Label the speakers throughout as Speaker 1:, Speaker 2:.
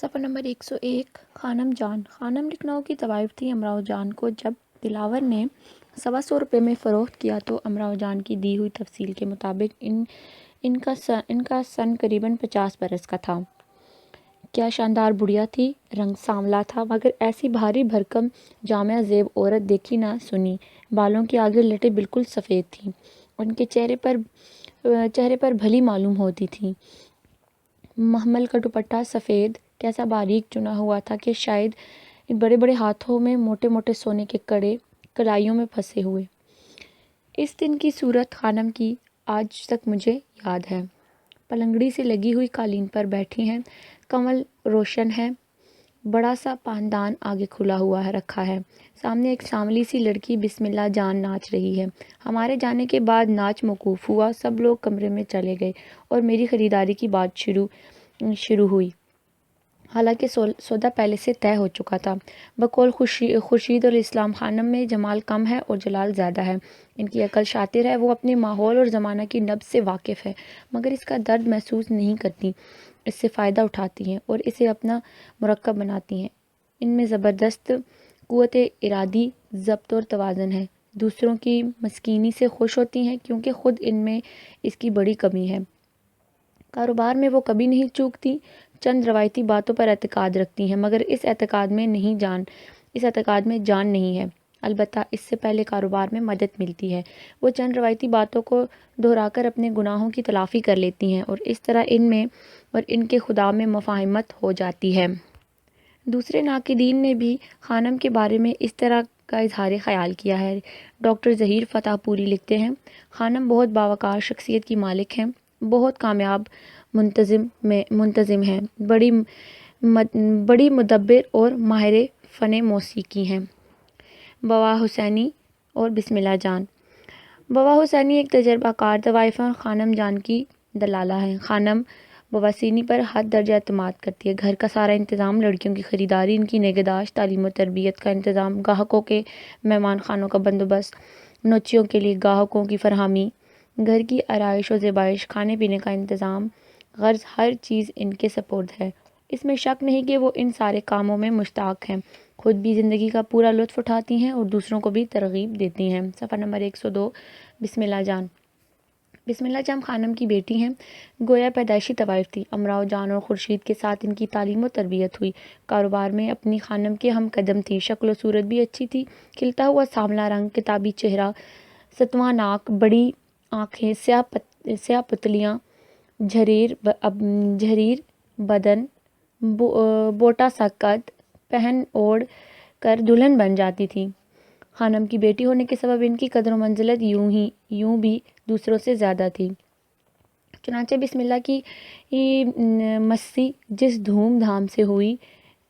Speaker 1: صفحہ نمبر 101 خانم جان۔ خانم لکھنؤ کی طوائف تھی۔ امراؤ جان کو جب دلاور نے 125 روپے میں فروخت کیا تو امراؤ جان کی دی ہوئی تفصیل کے مطابق ان کا سن قریباً 50 برس کا تھا۔ کیا شاندار بڑھیا تھی، رنگ سانولا تھا، مگر ایسی بھاری بھرکم جامع زیب عورت دیکھی نہ سنی۔ بالوں کی آگے لٹیں بالکل سفید تھیں، ان کے چہرے پر بھلی معلوم ہوتی تھیں۔ محمل کا دوپٹہ سفید کیسا باریک چنا ہوا تھا کہ شاید بڑے بڑے ہاتھوں میں موٹے موٹے سونے کے کڑے کلائیوں میں پھنسے ہوئے۔ اس دن کی صورت خانم کی آج تک مجھے یاد ہے۔ پلنگڑی سے لگی ہوئی قالین پر بیٹھی ہیں، کنول روشن ہے، بڑا سا پاندان آگے کھلا ہوا رکھا ہے، سامنے ایک سانولی سی لڑکی بسم اللہ جان ناچ رہی ہے۔ ہمارے جانے کے بعد ناچ موقوف ہوا، سب لوگ کمرے میں چلے گئے اور میری خریداری کی بات شروع ہوئی۔ حالانکہ سودا پہلے سے طے ہو چکا تھا۔ بقول خورشید الاسلام خانم میں جمال کم ہے اور جلال زیادہ ہے۔ ان کی عقل شاطر ہے، وہ اپنے ماحول اور زمانہ کی نبض سے واقف ہے، مگر اس کا درد محسوس نہیں کرتی، اس سے فائدہ اٹھاتی ہیں اور اسے اپنا مرکب بناتی ہیں۔ ان میں زبردست قوت ارادی، ضبط اور توازن ہے۔ دوسروں کی مسکینی سے خوش ہوتی ہیں کیونکہ خود ان میں اس کی بڑی کمی ہے۔ کاروبار میں وہ کبھی نہیں چوکتی، چند روایتی باتوں پر اعتقاد رکھتی ہیں، مگر اس اعتقاد میں جان نہیں ہے۔ البتہ اس سے پہلے کاروبار میں مدد ملتی ہے۔ وہ چند روایتی باتوں کو دہرا کر اپنے گناہوں کی تلافی کر لیتی ہیں اور اس طرح ان میں اور ان کے خدا میں مفاہمت ہو جاتی ہے۔ دوسرے ناقدین نے بھی خانم کے بارے میں اس طرح کا اظہار خیال کیا ہے۔ ڈاکٹر ظہیر فتح پوری لکھتے ہیں، خانم بہت باوقار شخصیت کی مالک ہیں، بہت کامیاب منتظم ہیں، بڑی مدبر اور ماہر فن موسیقی ہیں۔ بوا حسینی اور بسم اللہ جان۔ بوا حسینی ایک تجربہ کار طوائف ہیں اور خانم جان کی دلالہ ہیں۔ خانم بواسینی پر حد درجہ اعتماد کرتی ہے۔ گھر کا سارا انتظام، لڑکیوں کی خریداری، ان کی نگہداشت، تعلیم و تربیت کا انتظام، گاہکوں کے مہمان خانوں کا بندوبست، نوچیوں کے لیے گاہکوں کی فراہمی، گھر کی آرائش و زیبائش، کھانے پینے کا انتظام، غرض ہر چیز ان کے سپرد ہے۔ اس میں شک نہیں کہ وہ ان سارے کاموں میں مشتاق ہیں، خود بھی زندگی کا پورا لطف اٹھاتی ہیں اور دوسروں کو بھی ترغیب دیتی ہیں۔ صفحہ نمبر 102 بسم اللہ جان۔ بسم اللہ جان خانم کی بیٹی ہیں، گویا پیدائشی طوائف تھی۔ امراؤ جان اور خورشید کے ساتھ ان کی تعلیم و تربیت ہوئی۔ کاروبار میں اپنی خانم کے ہم قدم تھی، شکل و صورت بھی اچھی تھی، کھلتا ہوا سانولا رنگ، کتابی چہرہ، ستواں ناک، بڑی آنکھیں، سیاہ پتلیاں، جھریر بدن، بوٹا سا قد، پہن اوڑھ کر دلہن بن جاتی تھی۔ خانم کی بیٹی ہونے کے سبب ان کی قدر و منزلت یوں بھی دوسروں سے زیادہ تھی۔ چنانچہ بسم اللہ کی مسی جس دھوم دھام سے ہوئی،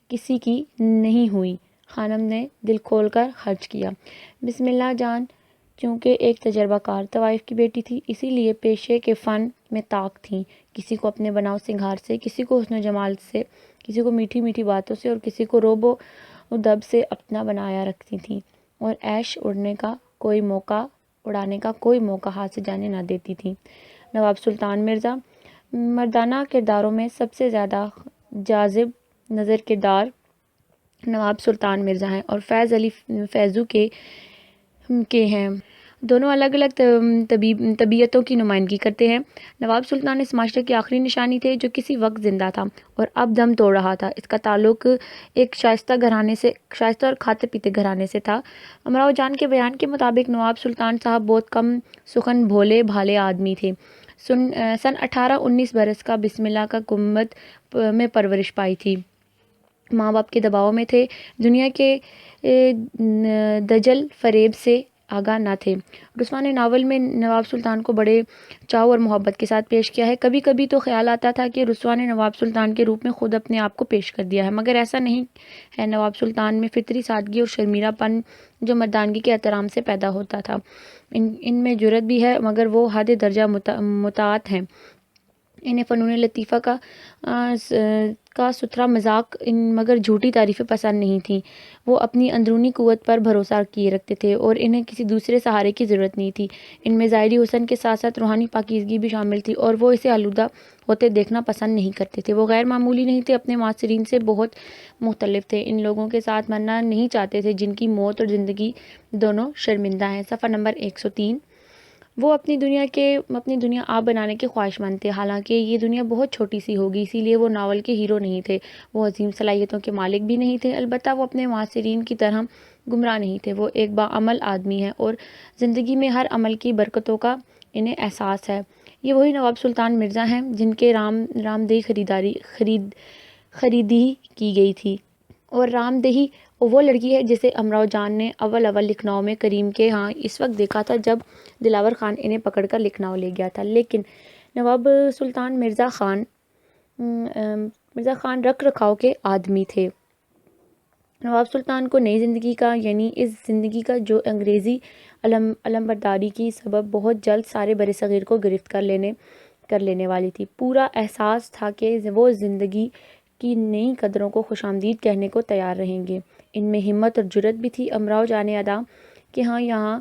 Speaker 1: کسی کی نہیں ہوئی۔ خانم نے دل کھول کر خرچ کیا۔ بسم اللہ جان چونکہ ایک تجربہ کار طوائف کی بیٹی تھی، اسی لیے پیشے کے فن میں طاق تھیں۔ کسی کو اپنے بناؤ سنگھار سے، کسی کو حسن و جمال سے، کسی کو میٹھی میٹھی باتوں سے اور کسی کو روب و دب سے اپنا بنایا رکھتی تھیں اور عیش اڑانے کا کوئی موقع ہاتھ سے جانے نہ دیتی تھیں۔ نواب سلطان مرزا مردانہ کرداروں میں سب سے زیادہ جاذب نظر کردار نواب سلطان مرزا ہیں اور فیض علی فیضو کے ہیں۔ دونوں الگ الگ طبیعتوں کی نمائندگی کرتے ہیں۔ نواب سلطان اس معاشرے کی آخری نشانی تھے جو کسی وقت زندہ تھا اور اب دم توڑ رہا تھا۔ اس کا تعلق ایک شائستہ اور کھاتے پیتے گھرانے سے تھا۔ امراؤ جان کے بیان کے مطابق نواب سلطان صاحب بہت کم سخن بھولے بھالے آدمی تھے۔ سن 18-19 برس کا بسم اللہ کا گنبد میں پرورش پائی تھی۔ ماں باپ کے دباؤ میں تھے، دنیا کے دجل فریب سے آگاہ نہ تھے۔ رسوا نے ناول میں نواب سلطان کو بڑے چاؤ اور محبت کے ساتھ پیش کیا ہے۔ کبھی کبھی تو خیال آتا تھا کہ رسوا نے نواب سلطان کے روپ میں خود اپنے آپ کو پیش کر دیا ہے، مگر ایسا نہیں ہے۔ نواب سلطان میں فطری سادگی اور شرمیلا پن جو مردانگی کے احترام سے پیدا ہوتا تھا، ان میں جرأت بھی ہے، مگر وہ حد درجہ مطاعت ہیں۔ انہیں فنون لطیفہ کا ستھرا مذاق مگر جھوٹی تعریفیں پسند نہیں تھیں۔ وہ اپنی اندرونی قوت پر بھروسہ کیے رکھتے تھے اور انہیں کسی دوسرے سہارے کی ضرورت نہیں تھی۔ ان میں ظاہری حسن کے ساتھ ساتھ روحانی پاکیزگی بھی شامل تھی اور وہ اسے آلودہ ہوتے دیکھنا پسند نہیں کرتے تھے۔ وہ غیر معمولی نہیں تھے، اپنے معاصرین سے بہت مختلف تھے، ان لوگوں کے ساتھ مرنا نہیں چاہتے تھے جن کی موت اور زندگی دونوں شرمندہ ہیں۔ صفحہ نمبر 103۔ وہ اپنی دنیا آپ بنانے کے خواہش مند تھے، حالانکہ یہ دنیا بہت چھوٹی سی ہوگی، اسی لیے وہ ناول کے ہیرو نہیں تھے، وہ عظیم صلاحیتوں کے مالک بھی نہیں تھے، البتہ وہ اپنے معاصرین کی طرح گمراہ نہیں تھے۔ وہ ایک باعمل آدمی ہیں اور زندگی میں ہر عمل کی برکتوں کا انہیں احساس ہے۔ یہ وہی نواب سلطان مرزا ہیں جن کے رام دہی خریدی کی گئی تھی، اور رام دہی وہ لڑکی ہے جسے امراؤ جان نے اول لکھنؤ میں کریم کے ہاں اس وقت دیکھا تھا جب دلاور خان انہیں پکڑ کر لکھنؤ لے گیا تھا۔ لیکن نواب سلطان مرزا خان رکھ رکھاؤ کے آدمی تھے۔ نواب سلطان کو نئی زندگی کا، یعنی اس زندگی کا جو انگریزی علمبرداری کی سبب بہت جلد سارے برصغیر کو گرفت کر لینے والی تھی، پورا احساس تھا کہ وہ زندگی کی نئی قدروں کو خوش آمدید کہنے کو تیار رہیں گے۔ ان میں ہمت اور جرأت بھی تھی۔ امراؤ جان ادا کے ہاں یہاں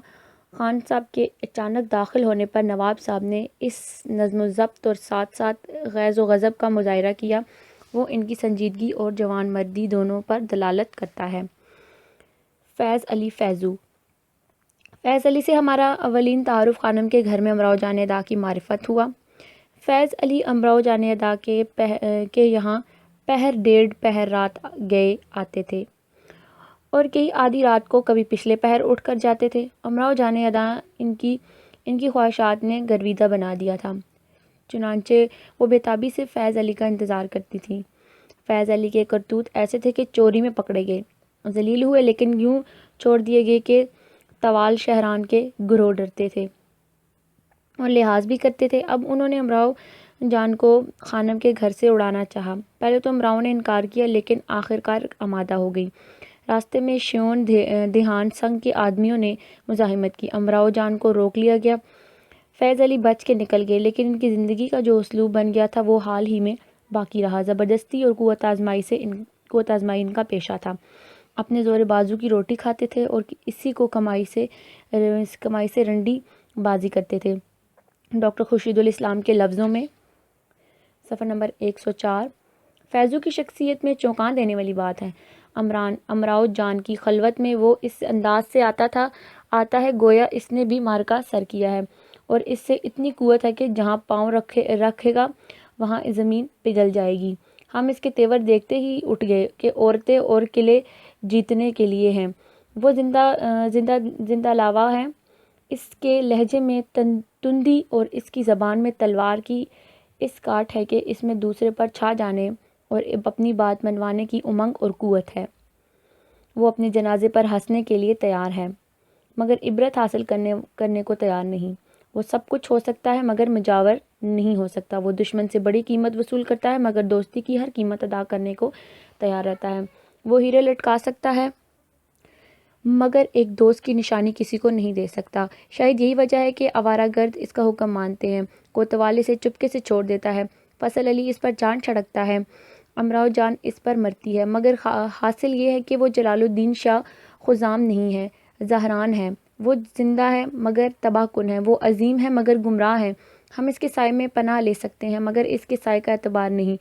Speaker 1: خان صاحب کے اچانک داخل ہونے پر نواب صاحب نے اس نظم و ضبط اور ساتھ ساتھ غیظ و غضب کا مظاہرہ کیا، وہ ان کی سنجیدگی اور جوان مردی دونوں پر دلالت کرتا ہے۔ فیض علی فیضو۔ فیض علی سے ہمارا اولین تعارف خانم کے گھر میں امراؤ جان ادا کی معرفت ہوا۔ فیض علی امراؤ جان ادا کے یہاں پہر ڈیڑھ پہر رات گئے آتے تھے اور کئی آدھی رات کو کبھی پچھلے پہر اٹھ کر جاتے تھے۔ امراؤ جان ادا ان کی خواہشات نے گرویدہ بنا دیا تھا، چنانچہ وہ بے تابی سے فیض علی کا انتظار کرتی تھیں۔ فیض علی کے کرتوت ایسے تھے کہ چوری میں پکڑے گئے، ذلیل ہوئے، لیکن یوں چھوڑ دیے گئے کہ طوال شہران کے گروہ ڈرتے تھے اور لحاظ بھی کرتے تھے۔ اب انہوں نے امراؤ جان کو خانم کے گھر سے اڑانا چاہا۔ پہلے تو امراؤ نے انکار کیا، لیکن آخرکار آمادہ ہو گئی۔ راستے میں شیون دھیان سنگھ کے آدمیوں نے مزاحمت کی، امراؤ جان کو روک لیا گیا۔ فیض علی بچ کے نکل گئے، لیکن ان کی زندگی کا جو اسلوب بن گیا تھا وہ حال ہی میں باقی رہا۔ زبردستی اور قوت آزمائی ان کا پیشہ تھا۔ اپنے زور بازو کی روٹی کھاتے تھے اور اسی کو کمائی سے رنڈی بازی کرتے تھے۔ ڈاکٹر خورشید الاسلام کے لفظوں میں صفحہ نمبر 104، فیضو کی شخصیت میں چونکا دینے والی بات ہے، امراؤ جان کی خلوت میں وہ اس انداز سے آتا ہے گویا اس نے بھی معرکہ سر کیا ہے، اور اس سے اتنی قوت ہے کہ جہاں پاؤں رکھے گا وہاں زمین پگھل جائے گی۔ ہم اس کے تیور دیکھتے ہی اٹھ گئے کہ عورتیں اور قلعے جیتنے کے لیے ہیں۔ وہ زندہ لاوا ہے، اس کے لہجے میں تندی اور اس کی زبان میں تلوار کی اس کاٹ ہے کہ اس میں دوسرے پر چھا جانے اور اپنی بات منوانے کی امنگ اور قوت ہے۔ وہ اپنے جنازے پر ہنسنے کے لیے تیار ہے مگر عبرت حاصل کرنے کو تیار نہیں۔ وہ سب کچھ ہو سکتا ہے مگر مجاور نہیں ہو سکتا۔ وہ دشمن سے بڑی قیمت وصول کرتا ہے مگر دوستی کی ہر قیمت ادا کرنے کو تیار رہتا ہے۔ وہ ہیرے لٹکا سکتا ہے مگر ایک دوست کی نشانی کسی کو نہیں دے سکتا۔ شاید یہی وجہ ہے کہ آوارہ گرد اس کا حکم مانتے ہیں، کوتوالے سے چپکے سے چھوڑ دیتا ہے۔ فضل علی اس پر جان چھڑکتا ہے، امراؤ جان اس پر مرتی ہے، مگر حاصل یہ ہے کہ وہ جلال الدین شاہ خزام نہیں ہے، زہران ہے۔ وہ زندہ ہے مگر تباہ کن ہے، وہ عظیم ہے مگر گمراہ ہے۔ ہم اس کے سائے میں پناہ لے سکتے ہیں مگر اس کے سائے کا اعتبار نہیں۔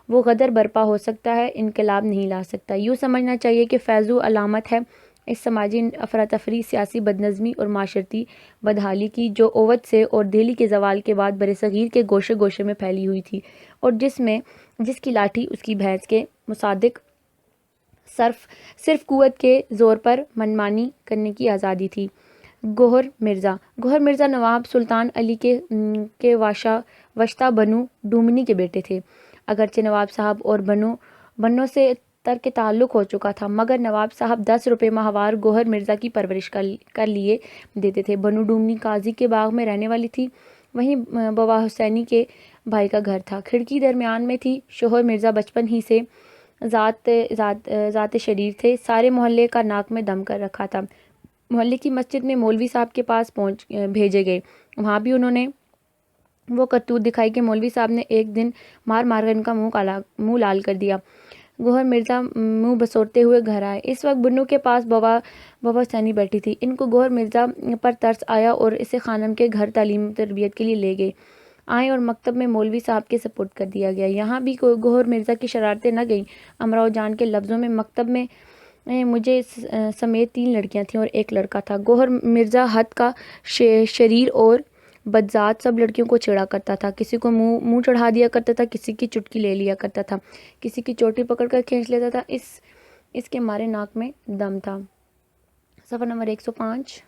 Speaker 1: وہ غدر برپا ہو سکتا ہے، انقلاب نہیں لا سکتا۔ یوں سمجھنا چاہیے کہ فیضو علامت ہے اس سماجی افراتفری، سیاسی بدنظمی اور معاشرتی بدحالی کی جو اودھ سے اور دہلی کے زوال کے بعد برصغیر کے گوشے گوشے میں پھیلی ہوئی تھی، اور جس کی لاٹھی اس کی بھینس کے مصادق صرف قوت کے زور پر منمانی کرنے کی آزادی تھی۔ گوہر مرزا نواب سلطان علی کے واشتہ بنو ڈومنی کے بیٹے تھے۔ اگرچہ نواب صاحب اور بنوں سے ترک تعلق ہو چکا تھا مگر نواب صاحب 10 روپے ماہوار گوہر مرزا کی پرورش کر لیے دیتے تھے۔ بنو ڈومنی قاضی کے باغ میں رہنے والی تھی، وہیں بوا حسینی کے بھائی کا گھر تھا، کھڑکی درمیان میں تھی۔ شوہر مرزا بچپن ہی سے ذات شریر تھے، سارے محلے کا ناک میں دم کر رکھا تھا۔ محلے کی مسجد میں مولوی صاحب کے پاس بھیجے گئے، وہاں بھی انہوں نے وہ کرتوت دکھائی کہ مولوی صاحب نے ایک دن مار کر ان کا منہ لال کر دیا۔ گوہر مرزا منہ بسورتے ہوئے گھر آئے۔ اس وقت بنو کے پاس بوا حسینی بیٹھی تھی۔ ان کو گوہر مرزا پر ترس آیا اور اسے خانم کے گھر تعلیم و تربیت کے لیے لے گئے۔ آئیں اور مکتب میں مولوی صاحب کے سپرد کر دیا گیا۔ یہاں بھی گوہر مرزا کی شرارتیں نہ گئیں۔ امراؤ جان کے لفظوں میں مکتب میں مجھے سمیت 3 لڑکیاں تھیں اور 1 لڑکا تھا۔ گوہر مرزا حد کا شریر اور بدذات سب لڑکیوں کو چھیڑا کرتا تھا، کسی کو منہ چڑھا دیا کرتا تھا، کسی کی چٹکی لے لیا کرتا تھا، کسی کی چوٹی پکڑ کر کھینچ لیتا تھا، اس کے مارے ناک میں دم تھا۔ صفحہ نمبر 105۔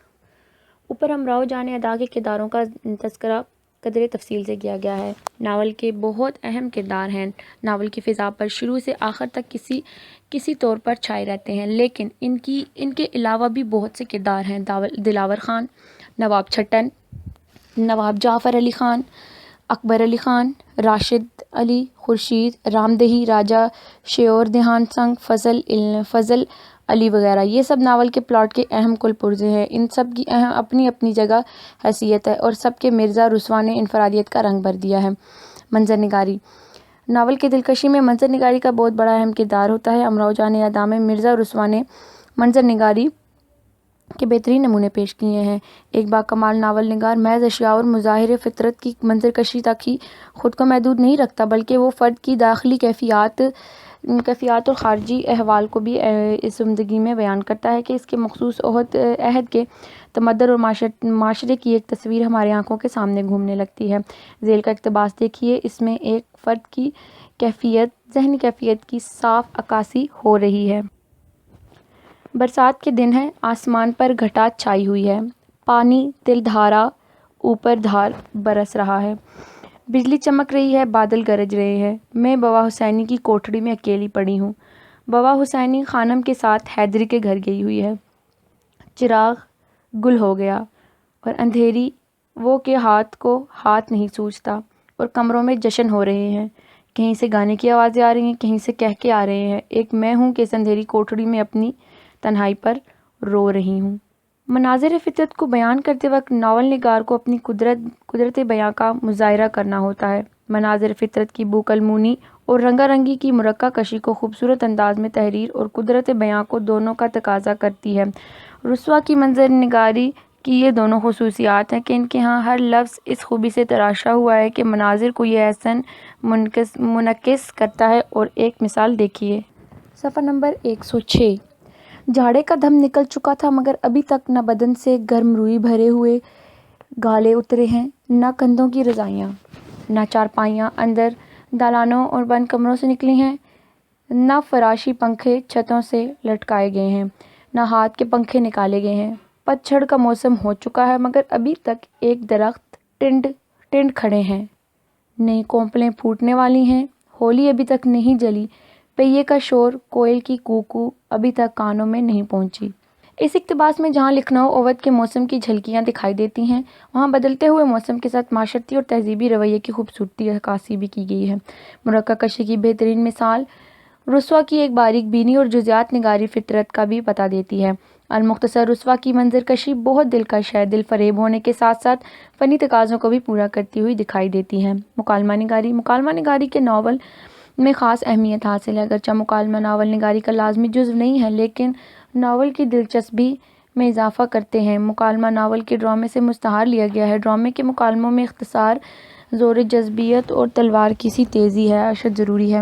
Speaker 1: اوپر امراؤ جان ادا کے کرداروں کا تذکرہ قدرے تفصیل سے کیا گیا ہے۔ ناول کے بہت اہم کردار ہیں۔ ناول کی فضا پر شروع سے آخر تک کسی طور پر چھائے رہتے ہیں، لیکن ان کے علاوہ بھی بہت سے کردار ہیں۔ دلاور خان، نواب چھٹن، نواب جعفر علی خان، اکبر علی خان، راشد علی، خورشید، رام دہی، راجہ شیور دھیان سنگھ، فضل علی وغیرہ، یہ سب ناول کے پلاٹ کے اہم کل پرزے ہیں۔ ان سب کی اپنی اپنی جگہ حیثیت ہے اور سب کے مرزا رسوا نے انفرادیت کا رنگ بھر دیا ہے۔ منظر نگاری۔ ناول کے دلکشی میں منظر نگاری کا بہت بڑا اہم کردار ہوتا ہے۔ امراؤ جان ادا میں مرزا رسوا نے منظر نگاری کے بہترین نمونے پیش کیے ہیں۔ ایک باکمال ناول نگار محض اشیاء اور مظاہر فطرت کی منظر کشی تک ہی خود کو محدود نہیں رکھتا، بلکہ وہ فرد کی داخلی کیفیات اور خارجی احوال کو بھی اس عمدگی میں بیان کرتا ہے کہ اس کے مخصوص عہد کے تمدن اور معاشرے کی ایک تصویر ہماری آنکھوں کے سامنے گھومنے لگتی ہے۔ ذیل کا اقتباس دیکھیے، اس میں ایک فرد کی ذہنی کیفیت کی صاف عکاسی ہو رہی ہے۔ برسات کے دن ہیں، آسمان پر گھٹا چھائی ہوئی ہے، پانی تل دھارا اوپر دھار برس رہا ہے، بجلی چمک رہی ہے، بادل گرج رہے ہیں۔ میں بابا حسینی کی کوٹھڑی میں اکیلی پڑی ہوں۔ بابا حسینی خانم کے ساتھ حیدری کے گھر گئی ہوئی ہے۔ چراغ گل ہو گیا اور اندھیری وہ کے ہاتھ کو ہاتھ نہیں سوجھتا اور کمروں میں جشن ہو رہے ہیں۔ کہیں سے گانے کی آوازیں آ رہی ہیں، کہیں سے کہکے آ رہے ہیں۔ ایک میں ہوں کہ اس اندھیری کوٹھڑی میں اپنی تنہائی پر رو رہی ہوں۔ مناظر فطرت کو بیان کرتے وقت ناول نگار کو اپنی قدرت بیاں کا مظاہرہ کرنا ہوتا ہے۔ مناظر فطرت کی بو کلمونی اور رنگا رنگی کی مرقع کشی کو خوبصورت انداز میں تحریر اور قدرت بیاں کو دونوں کا تقاضا کرتی ہے۔ رسوا کی منظر نگاری کی یہ دونوں خصوصیات ہیں کہ ان کے ہاں ہر لفظ اس خوبی سے تراشا ہوا ہے کہ مناظر کو یہ احسن منعکس کرتا ہے۔ اور ایک مثال دیکھیے۔ صفحہ نمبر 106۔ جھاڑے کا دم نکل چکا تھا، مگر ابھی تک نہ بدن سے گرم روئی بھرے ہوئے گالے اترے ہیں، نہ کندھوں کی رضائیاں، نہ چارپائیاں اندر دالانوں اور بند کمروں سے نکلی ہیں، نہ فراشی پنکھے چھتوں سے لٹکائے گئے ہیں، نہ ہاتھ کے پنکھے نکالے گئے ہیں۔ پت جھڑ کا موسم ہو چکا ہے، مگر ابھی تک ایک درخت ٹنڈ کھڑے ہیں، نئی کونپلیں پھوٹنے والی ہیں، ہولی ابھی تک نہیں جلی، پہیے کا شور، کوئل کی کوکو ابھی تک کانوں میں نہیں پہنچی۔ اس اقتباس میں جہاں لکھنؤ اودھ کے موسم کی جھلکیاں دکھائی دیتی ہیں، وہاں بدلتے ہوئے موسم کے ساتھ معاشرتی اور تہذیبی رویے کی خوبصورتی عکاسی بھی کی گئی ہے۔ مرقع کشی کی بہترین مثال رسوا کی ایک باریک بینی اور جزیات نگاری فطرت کا بھی پتہ دیتی ہے۔ المختصر رسوا کی منظر کشی بہت دلکش ہے، دل فریب ہونے کے ساتھ ساتھ فنی تقاضوں کو بھی پورا کرتی ہوئی دکھائی دیتی ہے۔ مکالمہ نگاری کے ناول میں خاص اہمیت حاصل ہے، اگرچہ مکالمہ ناول نگاری کا لازمی جزو نہیں ہے، لیکن ناول کی دلچسپی میں اضافہ کرتے ہیں۔ مکالمہ ناول کے ڈرامے سے مستعار لیا گیا ہے۔ ڈرامے کے مکالموں میں اختصار، زور جذبیت اور تلوار کی سی تیزی ہے اشد ضروری ہے،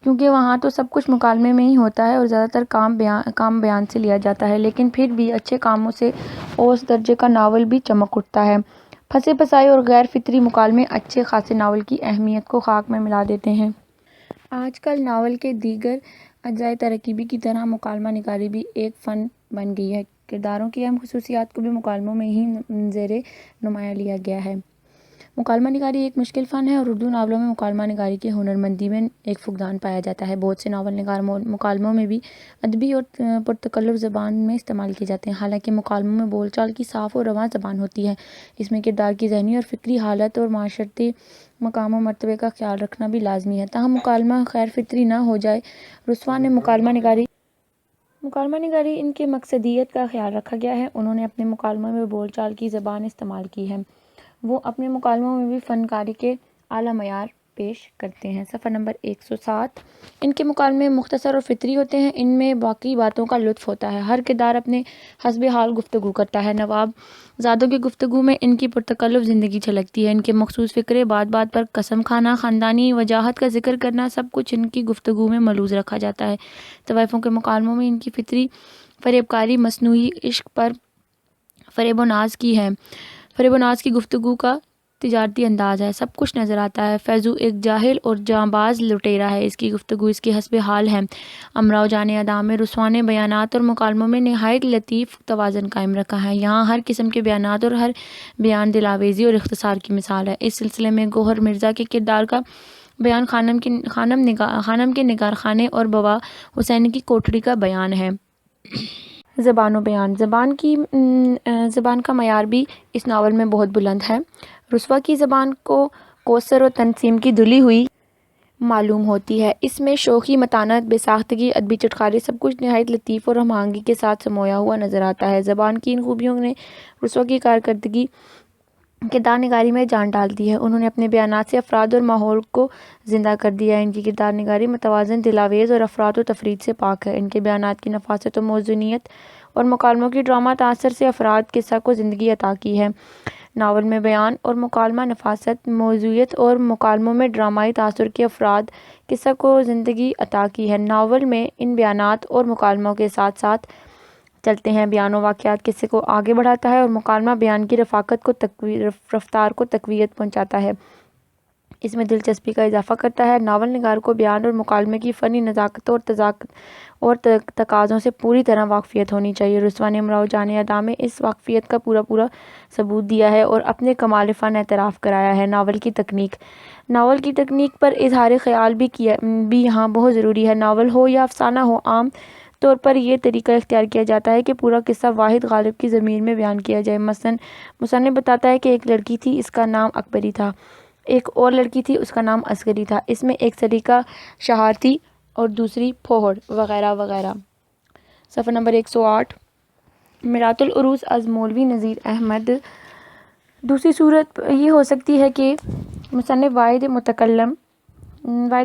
Speaker 1: کیونکہ وہاں تو سب کچھ مکالمے میں ہی ہوتا ہے اور زیادہ تر کام بیان سے لیا جاتا ہے، لیکن پھر بھی اچھے کاموں سے اوسط درجے کا ناول بھی چمک اٹھتا ہے۔ پھنسے پھسائے اور غیر فطری مکالمے اچھے خاصے ناول کی اہمیت کو خاک میں ملا دیتے ہیں۔ آج کل ناول کے دیگر اجزائے ترکیبی کی طرح مکالمہ نگاری بھی ایک فن بن گئی ہے۔ کرداروں کی اہم خصوصیات کو بھی مکالموں میں ہی زیر نمایاں لیا گیا ہے۔ مکالمہ نگاری ایک مشکل فن ہے اور اردو ناولوں میں مکالمہ نگاری کی ہنرمندی میں ایک فقدان پایا جاتا ہے۔ بہت سے ناول نگار مکالموں میں بھی ادبی اور پرتکلف زبان میں استعمال کیے جاتے ہیں، حالانکہ مکالموں میں بول چال کی صاف اور رواں زبان ہوتی ہے۔ اس میں کردار کی ذہنی اور فکری حالت اور معاشرتی مقام و مرتبے کا خیال رکھنا بھی لازمی ہے، تاہم مکالمہ غیر فطری نہ ہو جائے۔ رسوا نے مکالمہ نگاری ان کے مقصدیت کا خیال رکھا گیا ہے۔ انہوں نے اپنے مکالموں میں بول چال کی زبان استعمال کی ہے۔ وہ اپنے مکالموں میں بھی فنکاری کے اعلیٰ معیار پیش کرتے ہیں۔ صفحہ نمبر 107۔ ان کے مکالمے مختصر اور فطری ہوتے ہیں، ان میں باقی باتوں کا لطف ہوتا ہے، ہر کردار اپنے حسب حال گفتگو کرتا ہے۔ نواب زادوں کی گفتگو میں ان کی پرتکلف زندگی جھلکتی ہے، ان کے مخصوص فقرے، بات بات پر قسم کھانا، خاندانی وجاہت کا ذکر کرنا، سب کچھ ان کی گفتگو میں ملحوظ رکھا جاتا ہے۔ طوائفوں کے مکالموں میں ان کی فطری فریب کاری، مصنوعی عشق پر فریب و ناز کی گفتگو کا تجارتی انداز ہے، سب کچھ نظر آتا ہے۔ فیضو ایک جاہل اور جانباز لٹیرا ہے، اس کی گفتگو اس کے حسب حال ہے۔ امراؤ جان ادا میں رسوا نے بیانات اور مکالموں میں نہایت لطیف توازن قائم رکھا ہے، یہاں ہر قسم کے بیانات اور ہر بیان دلاویزی اور اختصار کی مثال ہے۔ اس سلسلے میں گوہر مرزا کے کردار کا بیان خانم کے نگار خانے اور بوا حسین کی کوٹھڑی کا بیان ہے۔ زبان و بیان، زبان کا معیار بھی اس ناول میں بہت بلند ہے۔ رسوا کی زبان کو کوثر و تنظیم کی دھلی ہوئی معلوم ہوتی ہے، اس میں شوخی، متانت، بے ساختگی، ادبی چٹخالی، سب کچھ نہایت لطیف اور ہم آہنگی کے ساتھ سمویا ہوا نظر آتا ہے۔ زبان کی ان خوبیوں نے رسوا کی کارکردگی کردار نگاری میں جان ڈال دی ہے، انہوں نے اپنے بیانات سے افراد اور ماحول کو زندہ کر دیا ہے۔ ان کی کردار نگاری متوازن، دلاویز اور افراط و تفرید سے پاک ہے، ان کے بیانات کی نفاست و موزونیت اور مکالموں کی ڈرامہ تاثر سے افراد قصہ کو زندگی عطا کی ہے۔ ناول میں بیان اور مکالمہ، نفاست، موضوعیت اور مکالموں میں ڈرامائی تاثر کے افراد قصہ کو زندگی عطا کی ہے۔ ناول میں ان بیانات اور مکالموں کے ساتھ ساتھ چلتے ہیں، بیان و واقعات قصے کو آگے بڑھاتا ہے اور مکالمہ بیان کی رفتار کو تقویت پہنچاتا ہے، اس میں دلچسپی کا اضافہ کرتا ہے۔ ناول نگار کو بیان اور مکالمے کی فنی نزاکت اور تقاضوں سے پوری طرح واقفیت ہونی چاہیے۔ رسوا نے امراؤ جان ادا میں اس واقفیت کا پورا ثبوت دیا ہے اور اپنے کمال فن اعتراف کرایا ہے۔ ناول کی تکنیک پر اظہار خیال بھی یہاں بہت ضروری ہے۔ ناول ہو یا افسانہ ہو، عام طور پر یہ طریقہ اختیار کیا جاتا ہے کہ پورا قصہ واحد غالب کی ضمیر میں بیان کیا جائے۔ مثلاً مصنف بتاتا ہے کہ ایک لڑکی تھی، اس کا نام اکبری تھا، ایک اور لڑکی تھی، اس کا نام عسکری تھا، اس میں ایک سلیقہ شہار تھی اور دوسری پھوہڑ، وغیرہ وغیرہ۔ صفحہ نمبر 108۔ میرات العروض از مولوی نذیر احمد۔ دوسری صورت یہ ہو سکتی ہے کہ مصنف واحد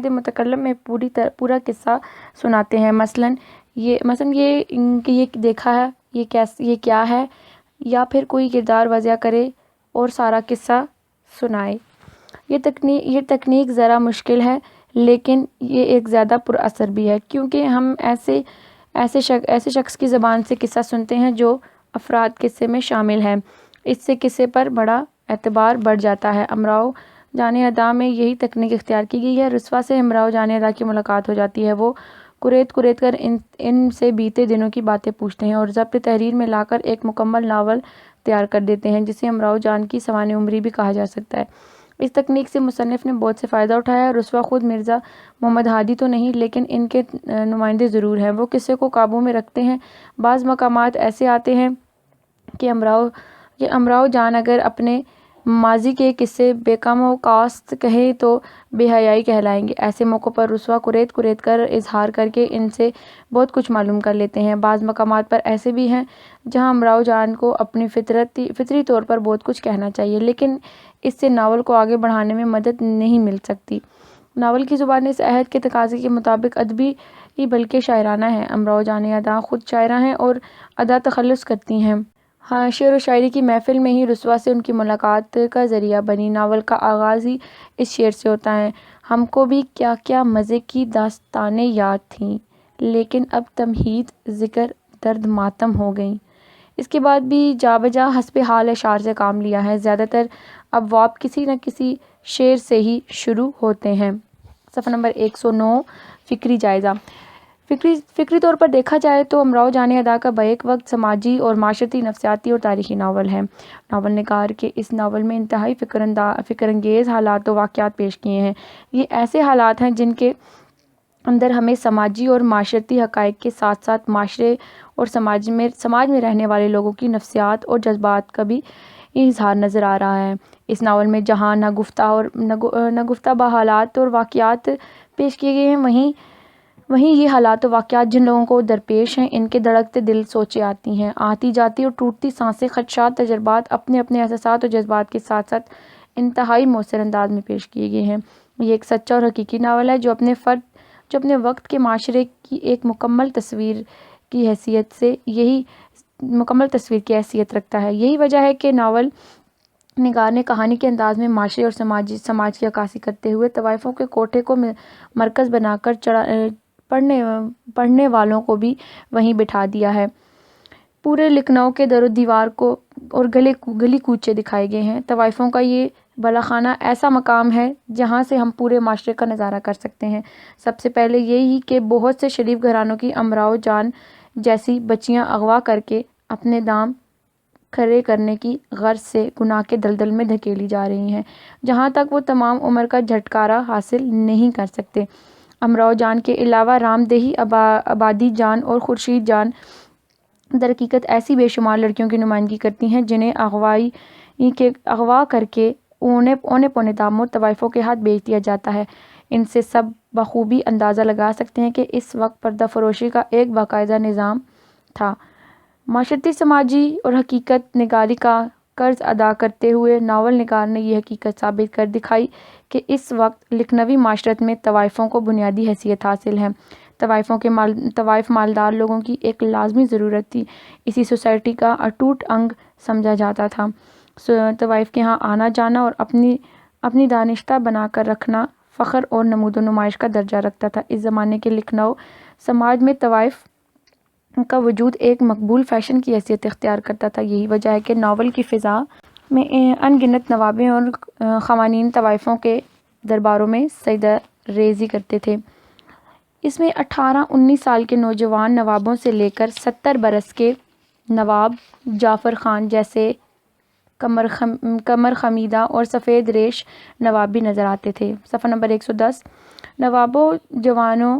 Speaker 1: متکلم میں پورا قصہ سناتے ہیں، مثلاً یہ کہ یہ دیکھا ہے، یہ کیا ہے، یا پھر کوئی کردار وضع کرے اور سارا قصہ سنائے۔ یہ تکنیک ذرا مشکل ہے، لیکن یہ ایک زیادہ پر اثر بھی ہے، کیونکہ ہم ایسے شخص کی زبان سے قصہ سنتے ہیں جو افراد قصے میں شامل ہیں، اس سے قصے پر بڑا اعتبار بڑھ جاتا ہے۔ امراؤ جان ادا میں یہی تکنیک اختیار کی گئی ہے۔ رسوا سے امراؤ جان ادا کی ملاقات ہو جاتی ہے، وہ کریت کر ان سے بیتے دنوں کی باتیں پوچھتے ہیں اور ضبط تحریر میں لا کر ایک مکمل ناول تیار کر دیتے ہیں، جسے امراؤ جان کی سوانح عمری بھی کہا جا سکتا ہے۔ اس تکنیک سے مصنف نے بہت سے فائدہ اٹھایا ہے۔ رسوا خود مرزا محمد ہادی تو نہیں، لیکن ان کے نمائندے ضرور ہیں، وہ قصے کو قابو میں رکھتے ہیں۔ بعض مقامات ایسے آتے ہیں کہ امراؤ جان اگر اپنے ماضی کے قصے بے کم و کاست کہیں تو بے حیائی کہلائیں گے، ایسے موقعوں پر رسوا کریت کر اظہار کر کے ان سے بہت کچھ معلوم کر لیتے ہیں۔ بعض مقامات پر ایسے بھی ہیں جہاں امراؤ جان کو اپنی فطری طور پر بہت کچھ کہنا چاہیے، لیکن اس سے ناول کو آگے بڑھانے میں مدد نہیں مل سکتی۔ ناول کی زبان اس عہد کے تقاضے کے مطابق ادبی بلکہ شاعرانہ ہے۔ امراؤ جان ادا خود شاعرہ ہیں اور ادا تخلص کرتی ہیں۔ شعر و شاعری کی محفل میں ہی رسوا سے ان کی ملاقات کا ذریعہ بنی۔ ناول کا آغاز ہی اس شعر سے ہوتا ہے: ہم کو بھی کیا کیا مزے کی داستانیں یاد تھیں، لیکن اب تمہید، ذکر، درد، ماتم ہو گئیں۔ اس کے بعد بھی جا بجا حسب حال اشعار سے کام لیا ہے، زیادہ تر ابواب کسی نہ کسی شعر سے ہی شروع ہوتے ہیں۔ صفحہ نمبر 109۔ فکری جائزہ۔ فکری طور پر دیکھا جائے تو امراؤ جان ادا کا بیک وقت سماجی اور معاشرتی، نفسیاتی اور تاریخی ناول ہے۔ ناول نگار کے اس ناول میں انتہائی فکر انگیز حالات و واقعات پیش کیے ہیں۔ یہ ایسے حالات ہیں جن کے اندر ہمیں سماجی اور معاشرتی حقائق کے ساتھ ساتھ معاشرے اور سماج میں رہنے والے لوگوں کی نفسیات اور جذبات کا بھی اظہار نظر آ رہا ہے۔ اس ناول میں جہاں نہ گفتہ با حالات اور واقعات پیش کیے گئے ہیں، وہیں یہ حالات و واقعات جن لوگوں کو درپیش ہیں، ان کے دھڑکتے دل سوچیں آتی ہیں، آتی جاتی اور ٹوٹتی سانسیں، خدشات، تجربات، اپنے احساسات اور جذبات کے ساتھ ساتھ انتہائی مؤثر انداز میں پیش کیے گئے ہیں۔ یہ ایک سچا اور حقیقی ناول ہے جو اپنے وقت کے معاشرے کی ایک مکمل تصویر کی حیثیت رکھتا ہے۔ یہی وجہ ہے کہ ناول نگار نے کہانی کے انداز میں معاشرے اور سماج کی عکاسی کرتے ہوئے طوائفوں کے کوٹھے کو مرکز بنا کر پڑھنے والوں کو بھی وہیں بٹھا دیا ہے۔ پورے لکھنؤ کے در و دیوار کو اور گلی کوچے دکھائے گئے ہیں۔ طوائفوں کا یہ بالاخانہ ایسا مقام ہے جہاں سے ہم پورے معاشرے کا نظارہ کر سکتے ہیں۔ سب سے پہلے یہی کہ بہت سے شریف گھرانوں کی امراؤ جان جیسی بچیاں اغوا کر کے اپنے دام کھڑے کرنے کی غرض سے گناہ کے دلدل میں دھکیلی جا رہی ہیں، جہاں تک وہ تمام عمر کا جھٹکارا حاصل نہیں کر سکتے۔ امراؤ جان کے علاوہ رام دیہی آبادی جان اور خورشید جان در حقیقت ایسی بے شمار لڑکیوں کی نمائندگی کرتی ہیں جنہیں اغوا کر کے اونے پونے داموں طوائفوں کے ہاتھ بیچ دیا جاتا ہے۔ ان سے سب بخوبی اندازہ لگا سکتے ہیں کہ اس وقت پردہ فروشی کا ایک باقاعدہ نظام تھا۔ معاشرتی، سماجی اور حقیقت نگاری کا قرض ادا کرتے ہوئے ناول نگار نے یہ حقیقت ثابت کر دکھائی کہ اس وقت لکھنوی معاشرت میں طوائفوں کو بنیادی حیثیت حاصل ہے۔ طوائف مالدار لوگوں کی ایک لازمی ضرورت تھی، اسی سوسائٹی کا اٹوٹ انگ سمجھا جاتا تھا۔ طوائف کے ہاں آنا جانا اور اپنی دانشتہ بنا کر رکھنا فخر اور نمود و نمائش کا درجہ رکھتا تھا۔ اس زمانے کے لکھنؤ سماج میں طوائف کا وجود ایک مقبول فیشن کی حیثیت اختیار کرتا تھا۔ یہی وجہ ہے کہ ناول کی فضا میں ان گنت نوابیں اور خوانین طوائفوں کے درباروں میں سجدہ ریزی کرتے تھے۔ اس میں 18-19 سال کے نوجوان نوابوں سے لے کر 70 برس کے نواب جعفر خان جیسے قمر خمیدہ اور سفید ریش نواب بھی نظر آتے تھے۔ صفحہ نمبر 110۔ نوابوں جوانوں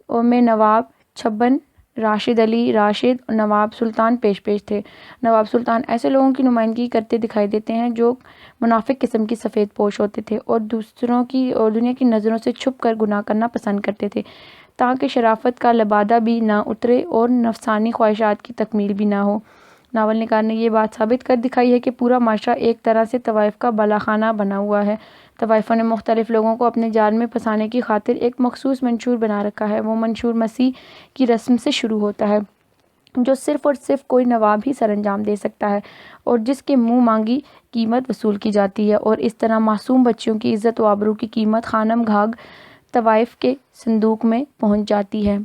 Speaker 1: میں نواب چھبن، راشد علی راشد اور نواب سلطان پیش تھے۔ نواب سلطان ایسے لوگوں کی نمائندگی کرتے دکھائی دیتے ہیں جو منافق قسم کی سفید پوش ہوتے تھے اور دنیا کی نظروں سے چھپ کر گناہ کرنا پسند کرتے تھے تاکہ شرافت کا لبادہ بھی نہ اترے اور نفسانی خواہشات کی تکمیل بھی نہ ہو۔ ناول نگار نے یہ بات ثابت کر دکھائی ہے کہ پورا معاشرہ ایک طرح سے طوائف کا بالاخانہ بنا ہوا ہے۔ طوائفوں نے مختلف لوگوں کو اپنے جال میں پھنسانے کی خاطر ایک مخصوص منشور بنا رکھا ہے۔ وہ منشور مسیح کی رسم سے شروع ہوتا ہے جو صرف اور صرف کوئی نواب ہی سر انجام دے سکتا ہے اور جس کے منہ مانگی قیمت وصول کی جاتی ہے، اور اس طرح معصوم بچیوں کی عزت و آبرو کی قیمت خانم گھاگ طوائف کے صندوق میں پہنچ جاتی ہے۔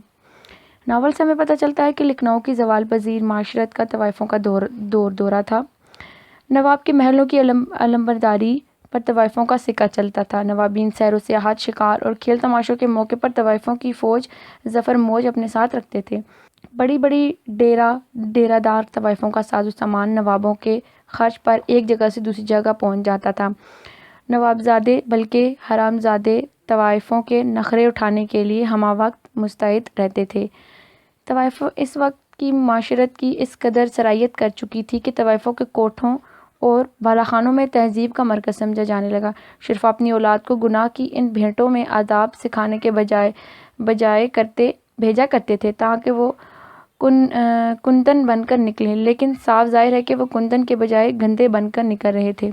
Speaker 1: ناول سے ہمیں پتہ چلتا ہے کہ لکھنؤ کی زوال پذیر معاشرت کا طوائفوں کا دورہ تھا۔ نواب کے محلوں کی علمبرداری پر طوائفوں کا سکہ چلتا تھا۔ نوابین سیر و سیاحت، شکار اور کھیل تماشوں کے موقع پر طوائفوں کی فوج ظفر موج اپنے ساتھ رکھتے تھے۔ بڑی بڑی ڈیرہ دار طوائفوں کا ساز و سامان نوابوں کے خرچ پر ایک جگہ سے دوسری جگہ پہنچ جاتا تھا۔ نوابزادے بلکہ حرامزادے طوائفوں کے نخرے اٹھانے کے لیے ہمہ وقت مستعد رہتے تھے۔ طوائف اس وقت کی معاشرت کی اس قدر سرایت کر چکی تھی کہ طوائفوں کے کوٹھوں اور بالاخانوں میں تہذیب کا مرکز سمجھا جانے لگا۔ شرفا اپنی اولاد کو گناہ کی ان بھیٹوں میں آداب سکھانے کے بھیجا کرتے تھے تاکہ وہ کنتن بن کر نکلیں، لیکن صاف ظاہر ہے کہ وہ کنتن کے بجائے گندھے بن کر نکل رہے تھے۔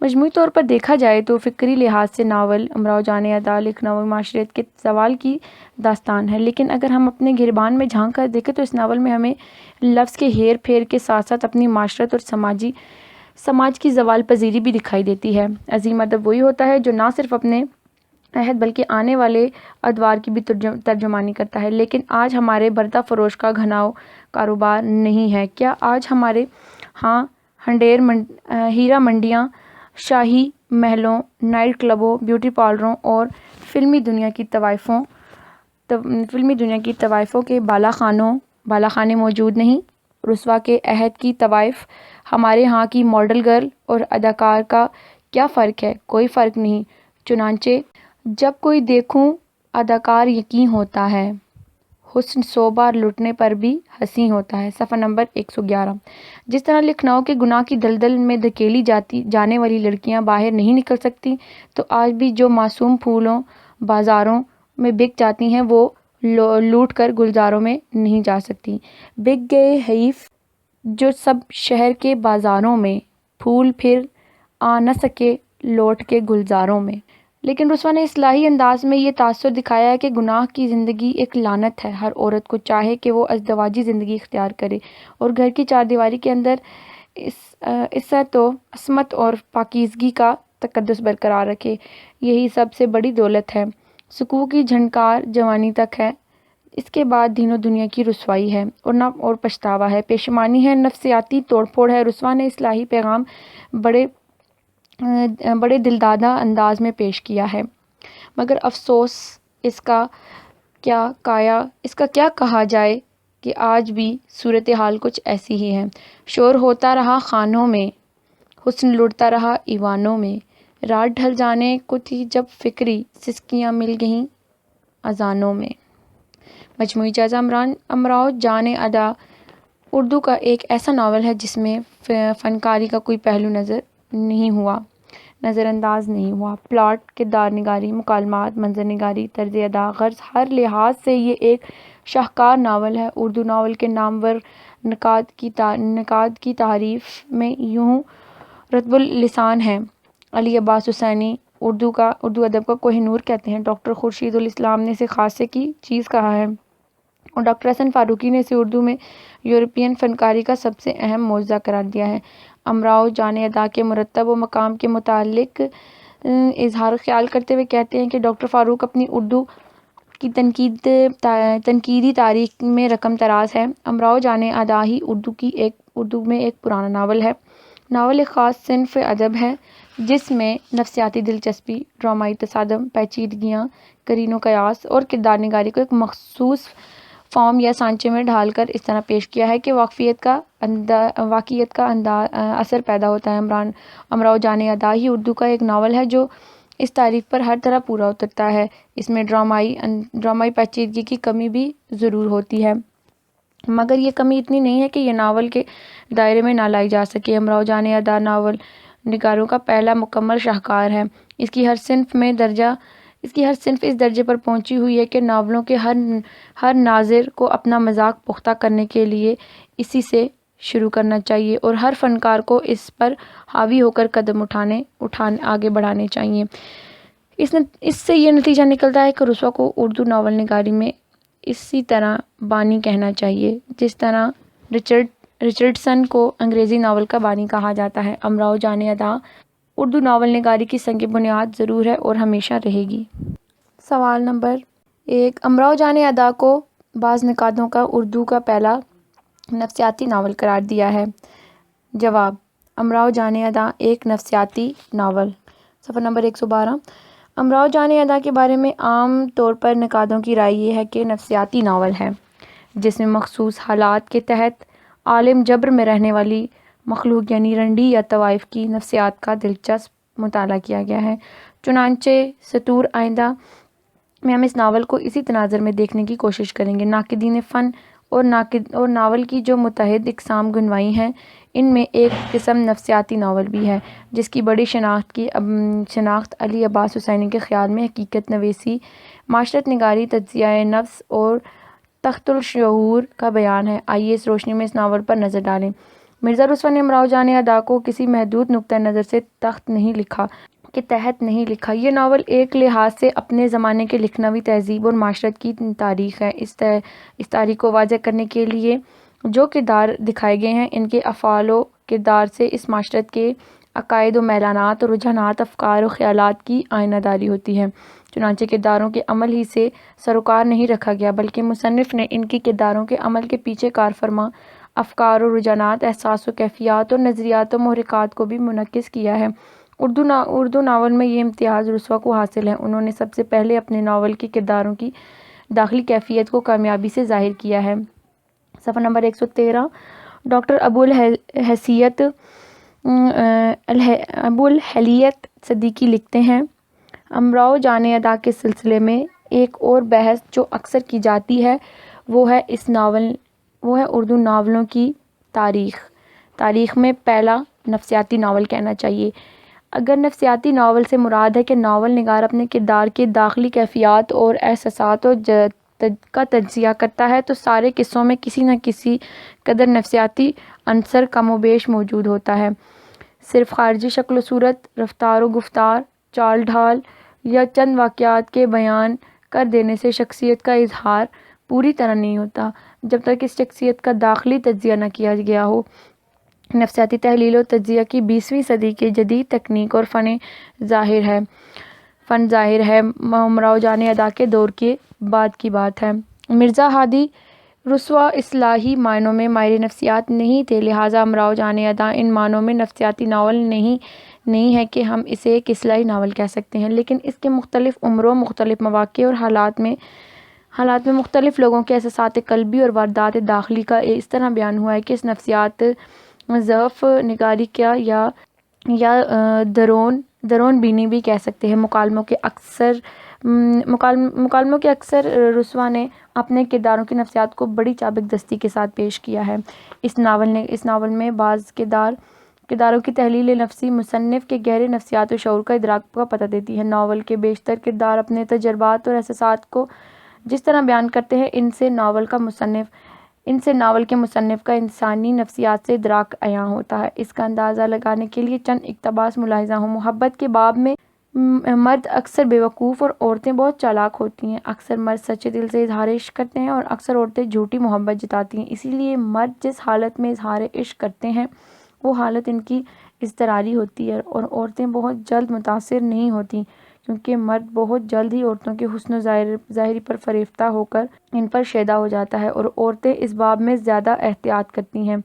Speaker 1: مجموعی طور پر دیکھا جائے تو فکری لحاظ سے ناول امراؤ جان ادا لکھنؤ معاشرت کے زوال کی داستان ہے، لیکن اگر ہم اپنے گریبان میں جھانک کر دیکھیں تو اس ناول میں ہمیں لفظ کے ہیر پھیر کے ساتھ ساتھ اپنی معاشرت اور سماج کی زوال پذیری بھی دکھائی دیتی ہے۔ عظیم ادب وہی ہوتا ہے جو نہ صرف اپنے عہد بلکہ آنے والے ادوار کی بھی ترجمانی کرتا ہے۔ لیکن آج ہمارے بردہ فروش کا گھناؤ کاروبار نہیں ہے کیا؟ آج ہمارے ہاں ہیرا منڈیاں، شاہی محلوں، نائٹ کلبوں، بیوٹی پارلروں اور فلمی دنیا کی طوائفوں کے بالاخانے موجود نہیں۔ رسوا کے عہد کی طوائف، ہمارے ہاں کی ماڈل گرل اور اداکار کا کیا فرق ہے؟ کوئی فرق نہیں۔ چنانچہ جب کوئی دیکھوں اداکار یقین ہوتا ہے، حسن 100 بار لٹنے پر بھی حسین ہوتا ہے۔ صفحہ نمبر 111۔ جس طرح لکھنؤ کے گناہ کی دلدل میں دھکیلی جانے والی لڑکیاں باہر نہیں نکل سکتی، تو آج بھی جو معصوم پھولوں بازاروں میں بک جاتی ہیں وہ لوٹ کر گلزاروں میں نہیں جا سکتی۔ بک گئے حیف جو سب شہر کے بازاروں میں، پھول پھر آ نہ سکے لوٹ کے گلزاروں میں۔ لیکن رسوا نے اصلاحی انداز میں یہ تاثر دکھایا ہے کہ گناہ کی زندگی ایک لعنت ہے۔ ہر عورت کو چاہے کہ وہ ازدواجی زندگی اختیار کرے اور گھر کی چار دیواری کے اندر عصمت و عصمت اور پاکیزگی کا تقدس برقرار رکھے۔ یہی سب سے بڑی دولت ہے۔ سکوہ کی جھنکار جوانی تک ہے، اس کے بعد دین و دنیا کی رسوائی ہے اور پچھتاوا ہے، پشیمانی ہے، نفسیاتی توڑ پھوڑ ہے۔ رسوا نے اصلاحی پیغام بڑے دلدادہ انداز میں پیش کیا ہے، مگر افسوس اس کا کیا کہا جائے کہ آج بھی صورتحال کچھ ایسی ہی ہے۔ شور ہوتا رہا خانوں میں، حسن لڑتا رہا ایوانوں میں، رات ڈھل جانے کو تھی جب فکری سسکیاں مل گئیں اذانوں میں۔ مجموعی جائزہ امراؤ جان ادا اردو کا ایک ایسا ناول ہے جس میں فنکاری کا کوئی پہلو نظر انداز نہیں ہوا۔ پلاٹ، کردار نگاری، مکالمات، منظر نگاری، طرز ادا، غرض ہر لحاظ سے یہ ایک شاہکار ناول ہے۔ اردو ناول کے نامور نقاد کی تعریف میں یوں رطب اللسان ہیں: علی عباس حسینی اردو ادب کا کوہ نور کہتے ہیں، ڈاکٹر خورشید الاسلام نے اسے خاصے کی چیز کہا ہے اور ڈاکٹر حسن فاروقی نے اسے اردو میں یورپین فنکاری کا سب سے اہم معجزہ قرار دیا ہے۔ امراؤ جان ادا کے مرتب و مقام کے متعلق اظہار خیال کرتے ہوئے کہتے ہیں کہ ڈاکٹر فاروق اپنی اردو کی تنقیدی تاریخ میں رقم تراز ہے۔ امراؤ جان ادا ہی اردو میں ایک پرانا ناول ہے۔ ناول ایک خاص صنف ادب ہے جس میں نفسیاتی دلچسپی، ڈرامائی تصادم، پیچیدگیاں، قرین و قیاس اور کردار نگاری کو ایک مخصوص فارم یا سانچے میں ڈھال کر اس طرح پیش کیا ہے کہ واقعیت کا اثر پیدا ہوتا ہے۔ امراؤ جان ادا ہی اردو کا ایک ناول ہے جو اس تعریف پر ہر طرح پورا اترتا ہے۔ اس میں ڈرامائی پیچیدگی کی کمی بھی ضرور ہوتی ہے، مگر یہ کمی اتنی نہیں ہے کہ یہ ناول کے دائرے میں نہ لائی جا سکے۔ امراؤ جان ادا ناول نگاروں کا پہلا مکمل شاہکار ہے۔ اس کی ہر صنف اس درجے پر پہنچی ہوئی ہے کہ ناولوں کے ہر ناظر کو اپنا مذاق پختہ کرنے کے لیے اسی سے شروع کرنا چاہیے اور ہر فنکار کو اس پر حاوی ہو کر قدم آگے بڑھانے چاہیے۔ اس سے یہ نتیجہ نکلتا ہے کہ رسوا کو اردو ناول نگاری میں اسی طرح بانی کہنا چاہیے جس طرح رچرڈسن کو انگریزی ناول کا بانی کہا جاتا ہے۔ امراؤ جان ادا اردو ناول نگاری کی سنگ بنیاد ضرور ہے اور ہمیشہ رہے گی۔ سوال نمبر 1، امراؤ جان ادا کو بعض نقادوں کا اردو کا پہلا نفسیاتی ناول قرار دیا ہے۔ جواب: امراؤ جان ادا ایک نفسیاتی ناول۔ صفحہ نمبر 112۔ امراؤ جان ادا کے بارے میں عام طور پر نقادوں کی رائے یہ ہے کہ نفسیاتی ناول ہے جس میں مخصوص حالات کے تحت عالم جبر میں رہنے والی مخلوق یعنی رنڈی یا طوائف کی نفسیات کا دلچسپ مطالعہ کیا گیا ہے۔ چنانچہ سطور آئندہ میں ہم اس ناول کو اسی تناظر میں دیکھنے کی کوشش کریں گے۔ ناقدین فن اور ناول کی جو متعدد اقسام گنوائی ہیں، ان میں ایک قسم نفسیاتی ناول بھی ہے جس کی بڑی شناخت علی عباس حسینی کے خیال میں حقیقت نویسی، معاشرت نگاری، تجزیہ نفس اور تخت الشعور کا بیان ہے۔ آئیے اس روشنی میں اس ناول پر نظر ڈالیں۔ مرزا رسوا نے امراؤ جان ادا کو کسی محدود نقطہ نظر سے تحت نہیں لکھا۔ یہ ناول ایک لحاظ سے اپنے زمانے کے لکھنوی تہذیب اور معاشرت کی تاریخ ہے۔ اس تاریخ کو واضح کرنے کے لیے جو کردار دکھائے گئے ہیں، ان کے افعال و کردار سے اس معاشرت کے عقائد و میلانات اور رجحانات، افکار و خیالات کی آئینہ داری ہوتی ہے۔ چنانچہ کرداروں کے عمل ہی سے سروکار نہیں رکھا گیا، بلکہ مصنف نے ان کی کرداروں کے عمل کے پیچھے کار فرما افکار و رجحانات، احساس و کیفیات اور نظریات و محرکات کو بھی منعکس کیا ہے۔ اردو ناول میں یہ امتیاز رسوا کو حاصل ہے۔ انہوں نے سب سے پہلے اپنے ناول کے کرداروں کی داخلی کیفیت کو کامیابی سے ظاہر کیا ہے۔ صفحہ نمبر 113۔ ڈاکٹر ابو الہلیت صدیقی لکھتے ہیں: امراؤ جان ادا کے سلسلے میں ایک اور بحث جو اکثر کی جاتی ہے وہ ہے اردو ناولوں کی تاریخ میں پہلا نفسیاتی ناول کہنا چاہیے۔ اگر نفسیاتی ناول سے مراد ہے کہ ناول نگار اپنے کردار کے داخلی کیفیات اور احساسات کا تجزیہ کرتا ہے تو سارے قصوں میں کسی نہ کسی قدر نفسیاتی عنصر کم و بیش موجود ہوتا ہے۔ صرف خارجی شکل و صورت، رفتار و گفتار، چال ڈھال یا چند واقعات کے بیان کر دینے سے شخصیت کا اظہار پوری طرح نہیں ہوتا جب تک اس شخصیت کا داخلی تجزیہ نہ کیا گیا ہو۔ نفسیاتی تحلیل و تجزیہ کی 20ویں صدی کی جدید تکنیک اور فن ظاہر ہے۔ امراؤ جان ادا کے دور کے بعد کی بات ہے۔ مرزا ہادی رسوا اصطلاحی معنوں میں ماہر نفسیات نہیں تھے، لہٰذا امراؤ جان ادا ان معنوں میں نفسیاتی ناول نہیں ہے کہ ہم اسے ایک اصطلاحی ناول کہہ سکتے ہیں، لیکن اس کے مختلف عمروں، مختلف مواقع اور حالات میں مختلف لوگوں کے احساسات قلبی اور واردات داخلی کا اس طرح بیان ہوا ہے کہ اس نفسیات ضعف نگاری کیا یا درون بینی بھی کہہ سکتے ہیں۔ مکالموں کے اکثر رسوا نے اپنے کرداروں کی نفسیات کو بڑی چابک دستی کے ساتھ پیش کیا ہے۔ اس ناول میں بعض کرداروں کی تحلیل نفسی مصنف کے گہرے نفسیات و شعور کا ادراک کا پتہ دیتی ہے۔ ناول کے بیشتر کردار اپنے تجربات اور احساسات کو جس طرح بیان کرتے ہیں، ان سے ناول کے مصنف کا انسانی نفسیات سے ادراک عیاں ہوتا ہے۔ اس کا اندازہ لگانے کے لیے چند اقتباس ملاحظہ ہوں۔ محبت کے باب میں مرد اکثر بیوقوف اور عورتیں بہت چالاک ہوتی ہیں۔ اکثر مرد سچے دل سے اظہار عشق کرتے ہیں اور اکثر عورتیں جھوٹی محبت جتاتی ہیں۔ اسی لیے مرد جس حالت میں اظہار عشق کرتے ہیں وہ حالت ان کی اضطراری ہوتی ہے، اور عورتیں بہت جلد متاثر نہیں ہوتیں، کیونکہ مرد بہت جلد ہی عورتوں کے حسن و ظاہری پر فریفتہ ہو کر ان پر شیدا ہو جاتا ہے، اور عورتیں اس باب میں زیادہ احتیاط کرتی ہیں۔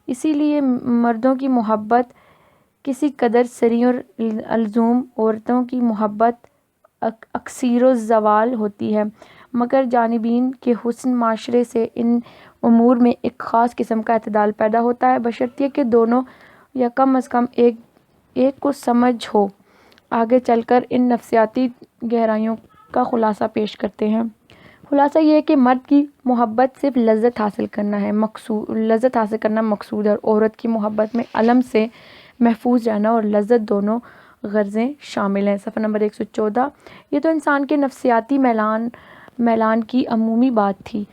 Speaker 1: اسی لیے مردوں کی محبت کسی قدر سری اور الزوم، عورتوں کی محبت اکثیر و زوال ہوتی ہے، مگر جانبین کے حسن معاشرے سے ان امور میں ایک خاص قسم کا اعتدال پیدا ہوتا ہے، بشرطیہ کہ دونوں یا کم از کم ایک کو سمجھ ہو۔ آگے چل کر ان نفسیاتی گہرائیوں کا خلاصہ پیش کرتے ہیں۔ خلاصہ یہ ہے کہ مرد کی محبت صرف لذت حاصل کرنا مقصود ہے، اور عورت کی محبت میں الم سے محفوظ رہنا اور لذت دونوں غرضیں شامل ہیں۔ صفحہ نمبر 114۔ یہ تو انسان کے نفسیاتی میلان کی عمومی بات تھی۔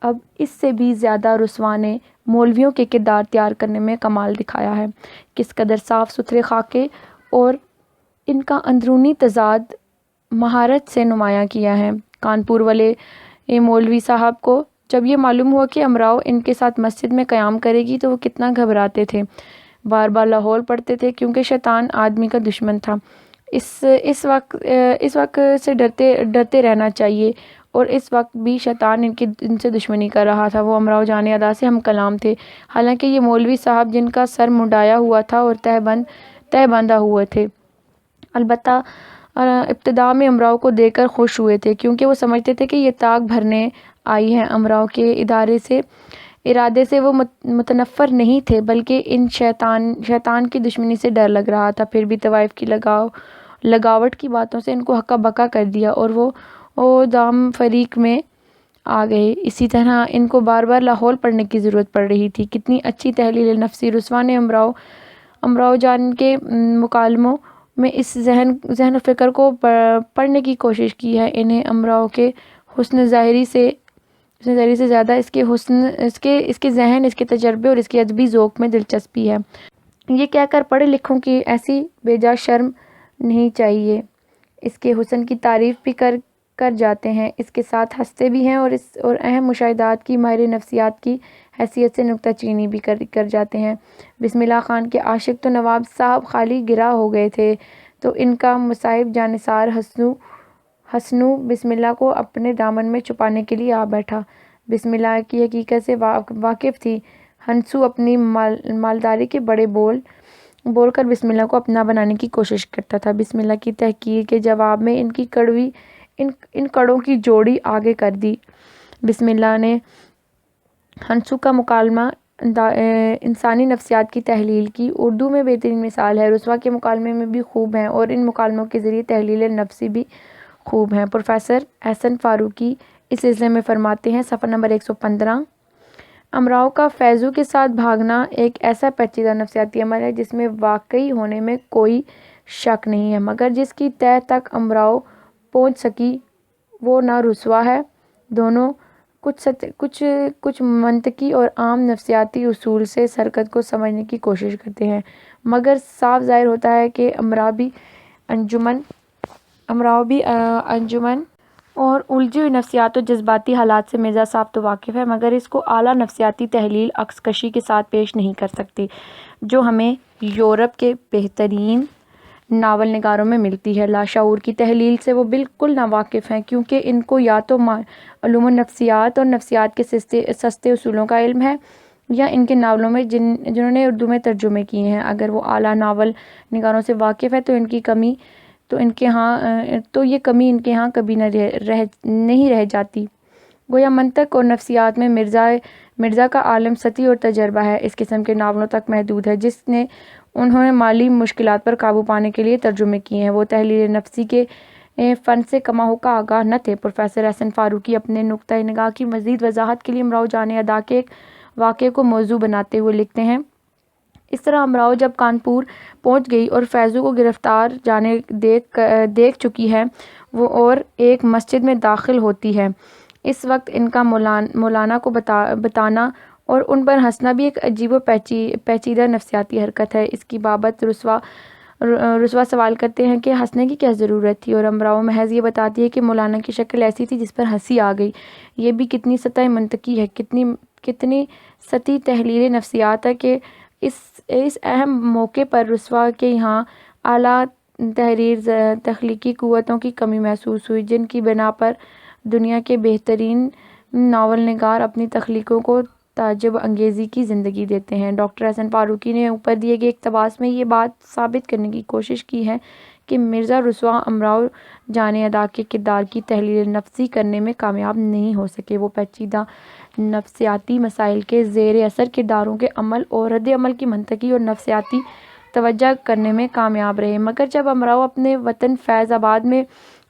Speaker 1: اب اس سے بھی زیادہ رسوا نے مولویوں کے کردار تیار کرنے میں کمال دکھایا ہے۔ کس قدر صاف ستھرے خاکے اور ان کا اندرونی تضاد مہارت سے نمایاں کیا ہے۔ کانپور والے مولوی صاحب کو جب یہ معلوم ہوا کہ امراؤ ان کے ساتھ مسجد میں قیام کرے گی تو وہ کتنا گھبراتے تھے، بار بار لاہور پڑھتے تھے، کیونکہ شیطان آدمی کا دشمن تھا۔ اس وقت سے ڈرتے رہنا چاہیے، اور اس وقت بھی شیطان ان سے دشمنی کر رہا تھا۔ وہ امراؤ جان ادا سے ہم کلام تھے، حالانکہ یہ مولوی صاحب جن کا سر منڈایا ہوا تھا اور تہ باندھا ہوئے تھے، البتہ ابتدا میں امراؤ کو دیکھ کر خوش ہوئے تھے، کیونکہ وہ سمجھتے تھے کہ یہ طاق بھرنے آئی ہیں۔ امراؤ کے ارادے سے وہ متنفر نہیں تھے، بلکہ ان شیطان کی دشمنی سے ڈر لگ رہا تھا۔ پھر بھی طوائف کی لگاوٹ کی باتوں سے ان کو ہکا بکا کر دیا اور وہ دام فریق میں آ گئے۔ اسی طرح ان کو بار بار لاہور پڑھنے کی ضرورت پڑ رہی تھی۔ کتنی اچھی تحلیل نفسی رسوا نے امراؤ جان کے مکالموں میں اس ذہن و فکر کو پڑھنے کی کوشش کی ہے۔ انہیں امراؤ کے حسن ظاہری سے زیادہ اس کے ذہن، اس کے تجربے اور اس کے ادبی ذوق میں دلچسپی ہے۔ یہ کہہ کر پڑھے لکھوں کی ایسی بیجا شرم نہیں چاہیے، اس کے حسن کی تعریف بھی کر جاتے ہیں، اس کے ساتھ ہنستے بھی ہیں، اور اہم مشاہدات کی ماہر نفسیات کی حیثیت سے نکتہ چینی بھی کر جاتے ہیں۔ بسم اللہ خان کے عاشق تو نواب صاحب خالی گرا ہو گئے تھے، تو ان کا مصاحب جانثار حسنو بسم اللہ کو اپنے دامن میں چھپانے کے لیے آ بیٹھا۔ بسم اللہ کی حقیقت سے واقف تھی۔ ہنسو اپنی مالداری کے بڑے بول کر بسم اللہ کو اپنا بنانے کی کوشش کرتا تھا۔ بسم اللہ کی تحقیر کے جواب میں ان کڑوں کی جوڑی آگے کر دی۔ بسم اللہ نے ہنسو کا مکالمہ انسانی نفسیات کی تحلیل کی اردو میں بہترین مثال ہے۔ رسوا کے مکالمے میں بھی خوب ہیں، اور ان مکالموں کے ذریعے تحلیل نفسی بھی خوب ہیں۔ پروفیسر احسن فاروقی اس سلسلے میں فرماتے ہیں، صفحہ نمبر 115۔ امراؤ کا فیضو کے ساتھ بھاگنا ایک ایسا پیچیدہ نفسیاتی عمل ہے جس میں واقعی ہونے میں کوئی شک نہیں ہے، مگر جس کی تہ تک امراؤ پہنچ سکی وہ نہ رسوا ہے۔ دونوں کچھ منطقی اور عام نفسیاتی اصول سے سرکت کو سمجھنے کی کوشش کرتے ہیں، مگر صاف ظاہر ہوتا ہے کہ امراء بھی امراؤ انجمن اور الجھی ہوئی نفسیات و جذباتی حالات سے مرزا صاحب تو واقف ہے، مگر اس کو اعلیٰ نفسیاتی تحلیل عکس کشی کے ساتھ پیش نہیں کر سکتے جو ہمیں یورپ کے بہترین ناول نگاروں میں ملتی ہے۔ لاشعور کی تحلیل سے وہ بالکل ناواقف ہیں، کیونکہ ان کو یا تو علوم النفسیات اور نفسیات کے سستے اصولوں کا علم ہے، یا ان کے ناولوں میں جنہوں نے اردو میں ترجمے کیے ہیں۔ اگر وہ اعلیٰ ناول نگاروں سے واقف ہے تو یہ کمی ان کے ہاں کبھی نہیں رہ جاتی۔ گویا منطق اور نفسیات میں مرزا کا عالم سطحی اور تجربہ ہے اس قسم کے ناولوں تک محدود ہے انہوں نے مالی مشکلات پر قابو پانے کے لیے ترجمے کیے ہیں۔ وہ تحلیل نفسی کے فن سے کما ہوکا آگاہ نہ تھے۔ پروفیسر احسن فاروقی اپنے نقطۂ نگاہ کی مزید وضاحت کے لیے امراؤ جان ادا کے ایک واقعے کو موضوع بناتے ہوئے لکھتے ہیں: اس طرح امراؤ جب کانپور پہنچ گئی اور فیضو کو گرفتار جانے دیکھ چکی ہے اور ایک مسجد میں داخل ہوتی ہے، اس وقت ان کا مولانا کو بتانا اور ان پر ہنسنا بھی ایک عجیب و پیچیدہ نفسیاتی حرکت ہے۔ اس کی بابت رسوا سوال کرتے ہیں کہ ہنسنے کی کیا ضرورت تھی، اور امراؤ محض یہ بتاتی ہے کہ مولانا کی شکل ایسی تھی جس پر ہنسی آ گئی۔ یہ بھی کتنی سطح منطقی ہے، کتنی سطحی تحلیل نفسیات ہے کہ اس اہم موقع پر رسوا کے یہاں اعلیٰ تخلیقی قوتوں کی کمی محسوس ہوئی، جن کی بنا پر دنیا کے بہترین ناول نگار اپنی تخلیقوں کو تعجب انگیزی کی زندگی دیتے ہیں۔ ڈاکٹر احسن فاروقی نے اوپر دیے گئے اقتباس میں یہ بات ثابت کرنے کی کوشش کی ہے کہ مرزا رسوا امراؤ جان ادا کے کردار کی تحلیل نفسی کرنے میں کامیاب نہیں ہو سکے۔ وہ پیچیدہ نفسیاتی مسائل کے زیر اثر کرداروں کے عمل اور رد عمل کی منطقی اور نفسیاتی توجہ کرنے میں کامیاب رہے۔ مگر جب امراؤ اپنے وطن فیض آباد میں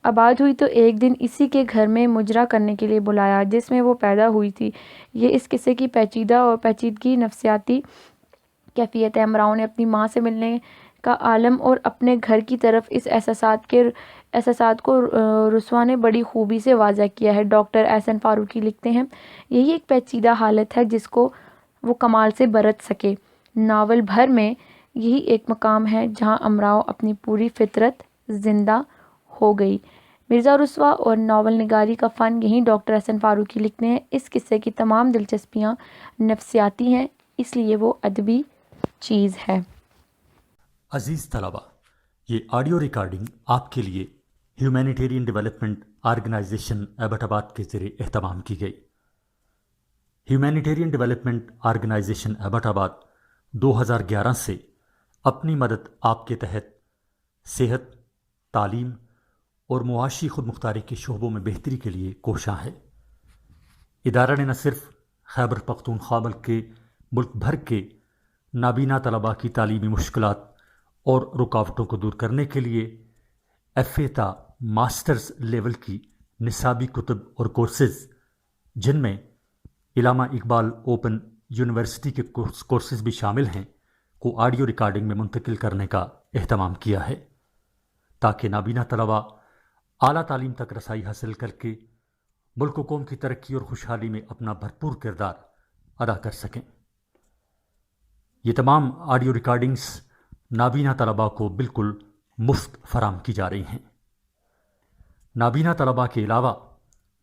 Speaker 1: آباد ہوئی تو ایک دن اسی کے گھر میں مجرا کرنے کے لیے بلایا جس میں وہ پیدا ہوئی تھی۔ یہ اس قصے کی پیچیدگی نفسیاتی کیفیت ہے۔ امراؤ نے اپنی ماں سے ملنے کا عالم اور اپنے گھر کی طرف اس احساسات کو رسوا نے بڑی خوبی سے واضح کیا ہے۔ ڈاکٹر احسن فاروقی لکھتے ہیں: یہی ایک پیچیدہ حالت ہے جس کو وہ کمال سے برت سکے۔ ناول بھر میں یہی ایک مقام ہے جہاں امراؤ اپنی پوری فطرت زندہ ہو گئی۔ مرزا رسوا اور ناول نگاری کا فن، یہیں ڈاکٹر احسن فاروقی لکھتے ہیں، اس قصے کی تمام دلچسپیاں نفسیاتی ہیں، اس لیے وہ ادبی چیز ہے۔
Speaker 2: عزیز طلبہ، یہ آڈیو ریکارڈنگ آپ کے لیے ہیومینیٹیرین ڈیولپمنٹ آرگنائزیشن ایبٹ آباد کے ذریعے اہتمام کی گئی۔ ہیومینیٹیرین ڈیولپمنٹ آرگنائزیشن ایبٹ آباد 2011 سے اپنی مدد آپ کے تحت صحت، تعلیم اور معاشی خود مختاری کے شعبوں میں بہتری کے لیے کوشاں ہے۔ ادارہ نے نہ صرف خیبر پختونخوا بلکہ ملک بھر کے نابینا طلباء کی تعلیمی مشکلات اور رکاوٹوں کو دور کرنے کے لیے FA تا ماسٹرز لیول کی نصابی کتب اور کورسز، جن میں علامہ اقبال اوپن یونیورسٹی کے کورسز بھی شامل ہیں، کو آڈیو ریکارڈنگ میں منتقل کرنے کا اہتمام کیا ہے تاکہ نابینا طلباء اعلیٰ تعلیم تک رسائی حاصل کر کے ملک و قوم کی ترقی اور خوشحالی میں اپنا بھرپور کردار ادا کر سکیں۔ یہ تمام آڈیو ریکارڈنگز نابینا طلباء کو بالکل مفت فراہم کی جا رہی ہیں۔ نابینا طلباء کے علاوہ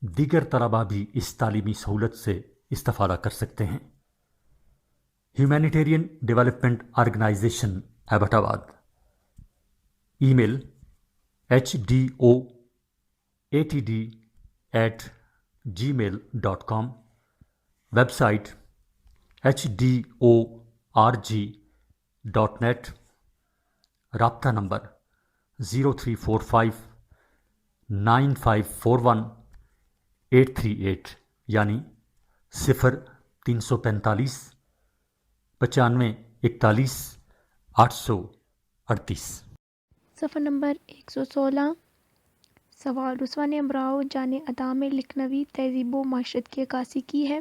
Speaker 2: دیگر طلباء بھی اس تعلیمی سہولت سے استفادہ کر سکتے ہیں۔ ہیومینیٹیرین ڈیولپمنٹ آرگنائزیشن ایبٹ آباد، ای میل HDOATD@gmail.com، ویب سائٹ HDORG.net، رابطہ نمبر 03459541 یعنی 0345 9541 838۔
Speaker 1: صفحہ نمبر 116۔ سوال: رسوا نے امراؤ جان ادا میں لکھنوی تہذیب و معاشرت کی عکاسی کی ہے؟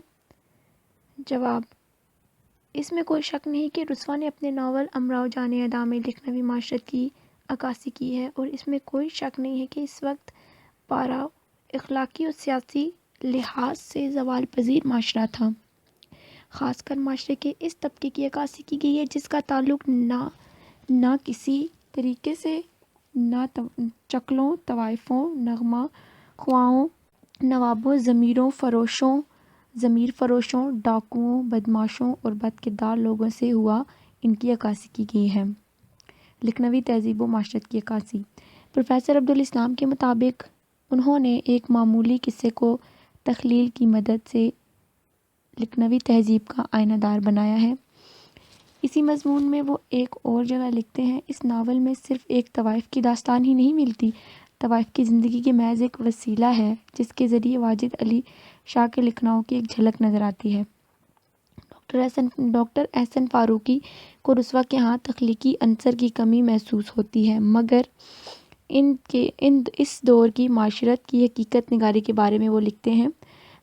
Speaker 1: جواب: اس میں کوئی شک نہیں کہ رسوا نے اپنے ناول امراؤ جان ادا میں لکھنوی معاشرت کی عکاسی کی ہے، اور اس میں کوئی شک نہیں ہے کہ اس وقت پارا اخلاقی اور سیاسی لحاظ سے زوال پذیر معاشرہ تھا۔ خاص کر معاشرے کے اس طبقے کی عکاسی کی گئی ہے جس کا تعلق نہ کسی طریقے سے چکلوں، طوائفوں، نغمہ خواؤں، نوابوں، ضمیر فروشوں، ڈاکوؤں، بدماشوں اور بد کردار لوگوں سے ہوا، ان کی عکاسی کی گئی ہے۔ لکھنوی تہذیب و معاشرت کی عکاسی۔ پروفیسر عبدالاسلام کے مطابق انہوں نے ایک معمولی قصے کو تخلیل کی مدد سے لکھنوی تہذیب کا آئینہ دار بنایا ہے۔ اسی مضمون میں وہ ایک اور جگہ لکھتے ہیں، اس ناول میں صرف ایک طوائف کی داستان ہی نہیں ملتی، طوائف کی زندگی کی محض ایک وسیلہ ہے جس کے ذریعے واجد علی شاہ کے لکھنؤ کی ایک جھلک نظر آتی ہے۔ ڈاکٹر احسن فاروقی کو رسوا کے ہاں تخلیقی عنصر کی کمی محسوس ہوتی ہے، مگر اس دور کی معاشرت کی حقیقت نگاری کے بارے میں وہ لکھتے ہیں۔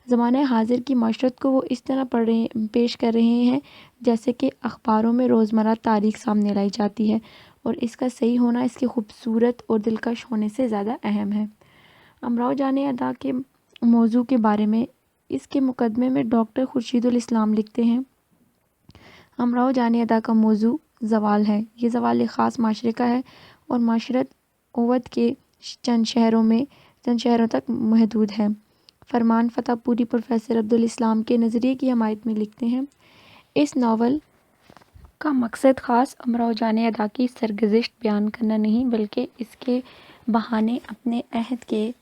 Speaker 1: زمانہ حاضر کی معاشرت کو وہ اس طرح پیش کر رہے ہیں جیسے کہ اخباروں میں روزمرہ تاریخ سامنے لائی جاتی ہے، اور اس کا صحیح ہونا اس کے خوبصورت اور دلکش ہونے سے زیادہ اہم ہے۔ امراؤ جان ادا کے موضوع کے بارے میں اس کے مقدمے میں ڈاکٹر خورشید الاسلام لکھتے ہیں، امراؤ جان ادا کا موضوع زوال ہے۔ یہ زوال ایک خاص معاشرے کا ہے اور معاشرت اودھ کے چند شہروں تک محدود ہے۔ فرمان فتح پوری پروفیسر عبدالاسلام کے نظریے کی حمایت میں لکھتے ہیں، اس ناول کا مقصد خاص امراؤ جان ادا کی سرگزشت بیان کرنا نہیں بلکہ اس کے بہانے اپنے عہد کے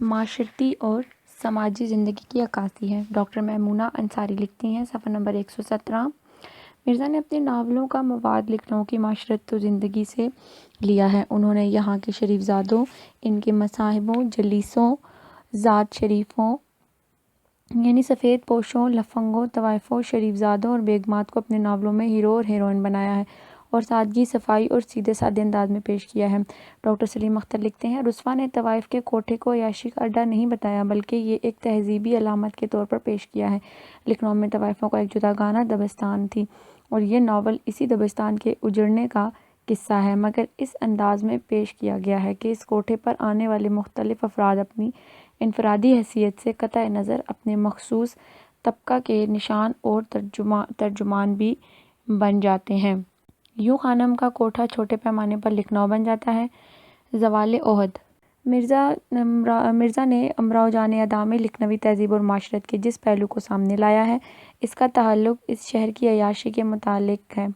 Speaker 1: معاشرتی اور سماجی زندگی کی عکاسی ہے۔ ڈاکٹر میمونہ انصاری لکھتی ہیں، صفحہ نمبر 117، مرزا نے اپنے ناولوں کا مواد لکھنؤ کی معاشرت و زندگی سے لیا ہے۔ انہوں نے یہاں کے شریف زادوں، ان کے مصاحبوں، جلیسوں، ذات شریفوں یعنی سفید پوشوں، لفنگوں، طوائفوں، شریف زادوں اور بیگمات کو اپنے ناولوں میں ہیرو اور ہیروئن بنایا ہے اور سادگی، صفائی اور سیدھے سادے انداز میں پیش کیا ہے۔ ڈاکٹر سلیم اختر لکھتے ہیں، رسوا نے طوائف کے کوٹھے کو عیاشی کا اڈہ نہیں بتایا بلکہ یہ ایک تہذیبی علامت کے طور پر پیش کیا ہے۔ لکھنؤ میں طوائفوں کا ایک جداگانہ دبستان تھی اور یہ ناول اسی دبستان کے اجڑنے کا قصہ ہے، مگر اس انداز میں پیش کیا گیا ہے کہ اس کوٹھے پر آنے والے مختلف افراد اپنی انفرادی حیثیت سے قطع نظر اپنے مخصوص طبقہ کے نشان اور ترجمان بھی بن جاتے ہیں۔ یوں خانم کا کوٹھا چھوٹے پیمانے پر لکھنؤ بن جاتا ہے۔ زوال اودھ۔ مرزا نے امراؤ جان ادا میں لکھنوی تہذیب اور معاشرت کے جس پہلو کو سامنے لایا ہے اس کا تعلق اس شہر کی عیاشی کے متعلق ہے۔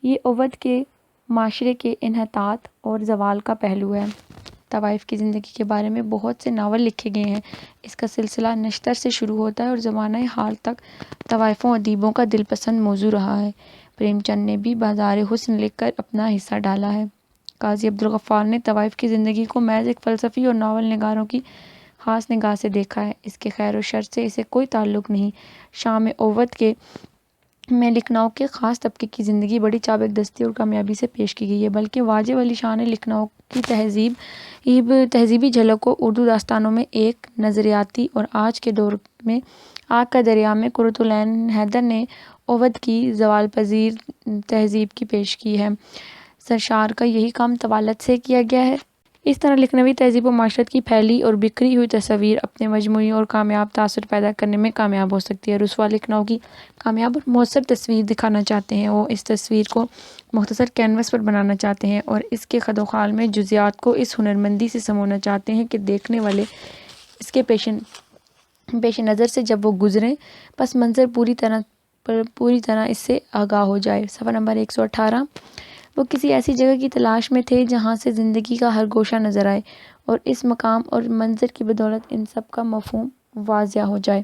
Speaker 1: یہ اودھ کے معاشرے کے انحطاط اور زوال کا پہلو ہے۔ طوائف کی زندگی کے بارے میں بہت سے ناول لکھے گئے ہیں۔ اس کا سلسلہ نشتر سے شروع ہوتا ہے اور زمانہ حال تک طوائفوں ادیبوں کا دل پسند موضوع رہا ہے۔ پریم چند نے بھی بازار حسن لکھ کر اپنا حصہ ڈالا ہے۔ قاضی عبدالغفار نے طوائف کی زندگی کو محض ایک فلسفی اور ناول نگاروں کی خاص نگاہ سے دیکھا ہے، اس کے خیر و شر سے اسے کوئی تعلق نہیں۔ شام اودھ میں لکھنؤ کے خاص طبقے کی زندگی بڑی چابک دستی اور کامیابی سے پیش کی گئی ہے، بلکہ واجد علی شاہ نے لکھنؤ کی تہذیبی جھلک کو اردو داستانوں میں ایک نظریاتی اور آج کے دور میں آگ کا دریا میں قرۃ العین حیدر نے اودھ کی زوال پذیر تہذیب کی پیش کی ہے۔ سرشار کا یہی کام طوالت سے کیا گیا ہے۔ اس طرح لکھنوی تہذیب و معاشرت کی پھیلی اور بکھری ہوئی تصاویر اپنے مجموعی اور کامیاب تاثر پیدا کرنے میں کامیاب ہو سکتی ہے۔ رسوا لکھنؤ کی کامیاب اور مؤثر تصویر دکھانا چاہتے ہیں، وہ اس تصویر کو مختصر کینوس پر بنانا چاہتے ہیں اور اس کے خد و خال میں جزیات کو اس ہنرمندی سے سمونا چاہتے ہیں کہ دیکھنے والے اس کے پیش نظر سے جب وہ گزریں پس منظر پوری طرح اس سے آگاہ ہو جائے۔ صفحہ نمبر 118، وہ کسی ایسی جگہ کی تلاش میں تھے جہاں سے زندگی کا ہر گوشہ نظر آئے اور اس مقام اور منظر کی بدولت ان سب کا مفہوم واضح ہو جائے۔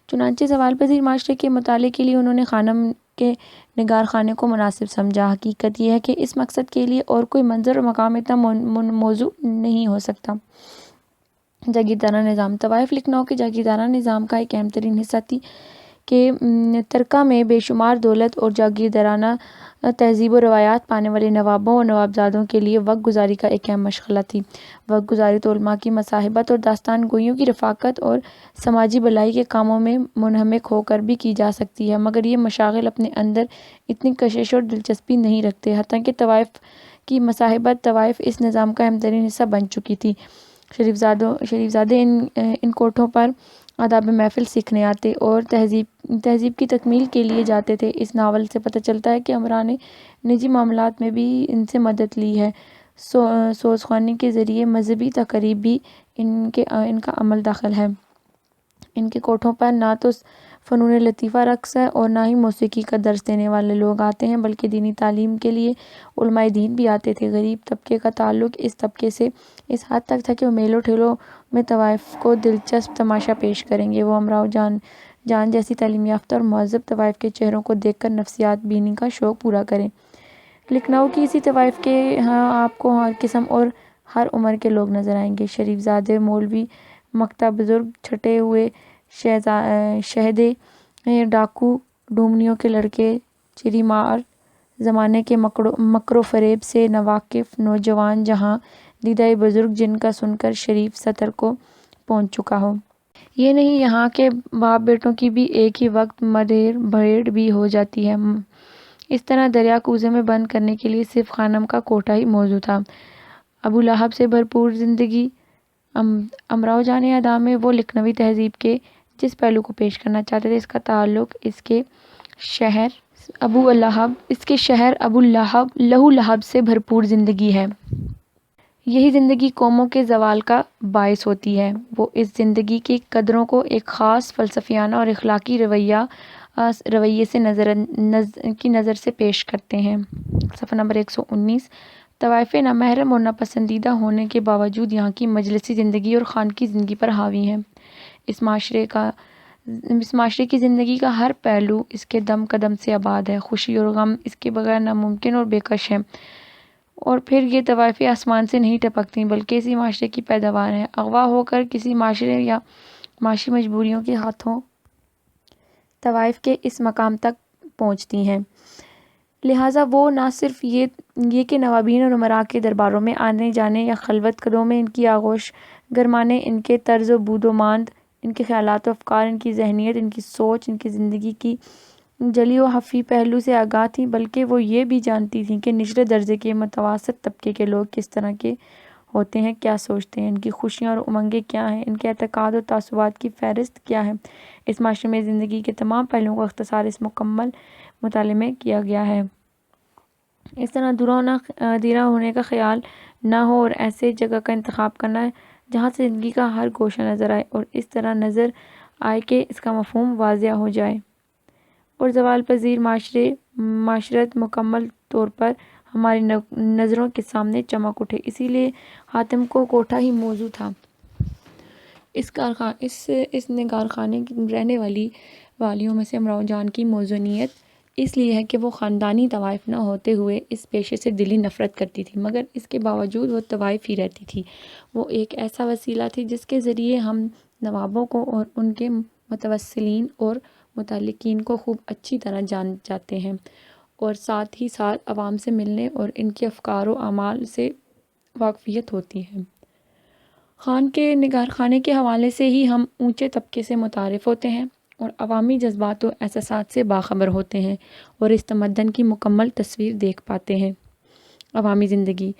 Speaker 1: چنانچہ زوال پذیر معاشرے کے مطالعے کے لیے انہوں نے خانم کے نگار خانے کو مناسب سمجھا۔ حقیقت یہ ہے کہ اس مقصد کے لیے اور کوئی منظر اور مقام اتنا موزوں نہیں ہو سکتا۔ جاگیردارانہ نظام۔ طوائف لکھنؤ کے جاگیردارانہ نظام کا ایک اہم ترین حصہ تھی کہ ترکہ میں بے شمار دولت اور جاگیردارانہ تہذیب و روایات پانے والے نوابوں اور نوابزادوں کے لیے وقت گزاری کا ایک اہم مشغلہ تھی۔ وقت گزاری تو علماء کی مصاحبت اور داستان گوئیوں کی رفاقت اور سماجی بھلائی کے کاموں میں منہمک ہو کر بھی کی جا سکتی ہے، مگر یہ مشاغل اپنے اندر اتنی کشش اور دلچسپی نہیں رکھتے۔ حتیٰ کہ طوائف کی مصاحبت طوائف اس نظام کا اہم ترین حصہ بن چکی تھی۔ شریف زادے ان کوٹھوں پر آداب محفل سیکھنے آتے اور تہذیب کی تکمیل کے لیے جاتے تھے۔ اس ناول سے پتہ چلتا ہے کہ امراء نے نجی معاملات میں بھی ان سے مدد لی ہے۔ سوزخوانی کے ذریعے مذہبی تقریب بھی ان کا عمل داخل ہے۔ ان کے کوٹھوں پر نہ تو فنون لطیفہ رقص ہے اور نہ ہی موسیقی کا درس دینے والے لوگ آتے ہیں، بلکہ دینی تعلیم کے لیے علماء دین بھی آتے تھے۔ غریب طبقے کا تعلق اس طبقے سے اس حد تک تھا کہ وہ میلوں ٹھیلوں میں طوائف کو دلچسپ تماشا پیش کریں گے۔ وہ امراؤ جان جیسی تعلیم یافتہ اور مہذب طوائف کے چہروں کو دیکھ کر نفسیات بینی کا شوق پورا کریں۔ لکھنؤ کی اسی طوائف کے ہاں آپ کو ہر قسم اور ہر عمر کے لوگ نظر آئیں گے۔ شریف زادے، مولوی، مکتا بزرگ، چھٹے ہوئے شہدے، ڈاکو، ڈومنیوں کے لڑکے، چری مار زمانے کے مکر و فریب سے ناواقف نوجوان، جہاں دیدہ بزرگ جن کا سن کر شریف سطر کو پہنچ چکا ہو۔ یہ نہیں، یہاں کے باپ بیٹوں کی بھی ایک ہی وقت مدیر بھیڑ بھی ہو جاتی ہے۔ اس طرح دریا کوزے میں بند کرنے کے لیے صرف خانم کا کوٹھا ہی موزوں تھا۔ ابو لہب سے بھرپور زندگی۔ امراؤ جان ادا میں وہ لکھنوی تہذیب کے جس پہلو کو پیش کرنا چاہتے تھے، اس کا تعلق اس کے شہر ابو لہو لہب سے بھرپور زندگی ہے۔ یہی زندگی قوموں کے زوال کا باعث ہوتی ہے۔ وہ اس زندگی کی قدروں کو ایک خاص فلسفیانہ اور اخلاقی رویے سے نظر سے پیش کرتے ہیں۔ صفحہ نمبر 119۔ طوائفیں نامحرم اور ناپسندیدہ ہونے کے باوجود یہاں کی مجلسی زندگی اور خانقی زندگی پر حاوی ہیں۔ اس معاشرے کی زندگی کا ہر پہلو اس کے دم قدم سے آباد ہے۔ خوشی اور غم اس کے بغیر ناممکن اور بے کش ہیں۔ اور پھر یہ طوائفیں آسمان سے نہیں ٹپکتیں، بلکہ اسی معاشرے کی پیداوار ہیں۔ اغوا ہو کر کسی معاشرے یا معاشی مجبوریوں کے ہاتھوں طوائف کے اس مقام تک پہنچتی ہیں۔ لہٰذا وہ نہ صرف یہ کہ نوابین اور امراء کے درباروں میں آنے جانے یا خلوت قدوں میں ان کی آغوش گرمانے، ان کے طرز و بود و ماند، ان کے خیالات و افکار، ان کی ذہنیت، ان کی سوچ، ان کی زندگی کی جلی و خفی پہلو سے آگاہ تھیں، بلکہ وہ یہ بھی جانتی تھیں کہ نچلے درجے کے متوسط طبقے کے لوگ کس طرح کے ہوتے ہیں، کیا سوچتے ہیں، ان کی خوشیاں اور امنگیں کیا ہیں، ان کے اعتقاد اور تعصبات کی فہرست کیا ہے۔ اس معاشرے میں زندگی کے تمام پہلوؤں کا اختصار اس مکمل مطالعے میں کیا گیا ہے۔ اس طرح دیرہ ہونے کا خیال نہ ہو اور ایسے جگہ کا انتخاب کرنا جہاں سے زندگی کا ہر گوشہ نظر آئے اور اس طرح نظر آئے کہ اس کا مفہوم واضح ہو جائے اور زوال پذیر معاشرت مکمل طور پر ہماری نظروں کے سامنے چمک اٹھے۔ اسی لیے حاتم کو کوٹھا ہی موزوں تھا۔ اس نگار خانے رہنے والیوں میں سے امراؤ جان کی موزونیت اس لیے ہے کہ وہ خاندانی طوائف نہ ہوتے ہوئے اس پیشے سے دلی نفرت کرتی تھی، مگر اس کے باوجود وہ طوائف ہی رہتی تھی۔ وہ ایک ایسا وسیلہ تھی جس کے ذریعے ہم نوابوں کو اور ان کے متوسلین اور متعلقین کو خوب اچھی طرح جان جاتے ہیں اور ساتھ ہی ساتھ عوام سے ملنے اور ان کے افکار و اعمال سے واقفیت ہوتی ہے۔ خان کے نگار خانے کے حوالے سے ہی ہم اونچے طبقے سے متعارف ہوتے ہیں اور عوامی جذبات و احساسات سے باخبر ہوتے ہیں اور اس تمدن کی مکمل تصویر دیکھ پاتے ہیں۔ عوامی زندگی۔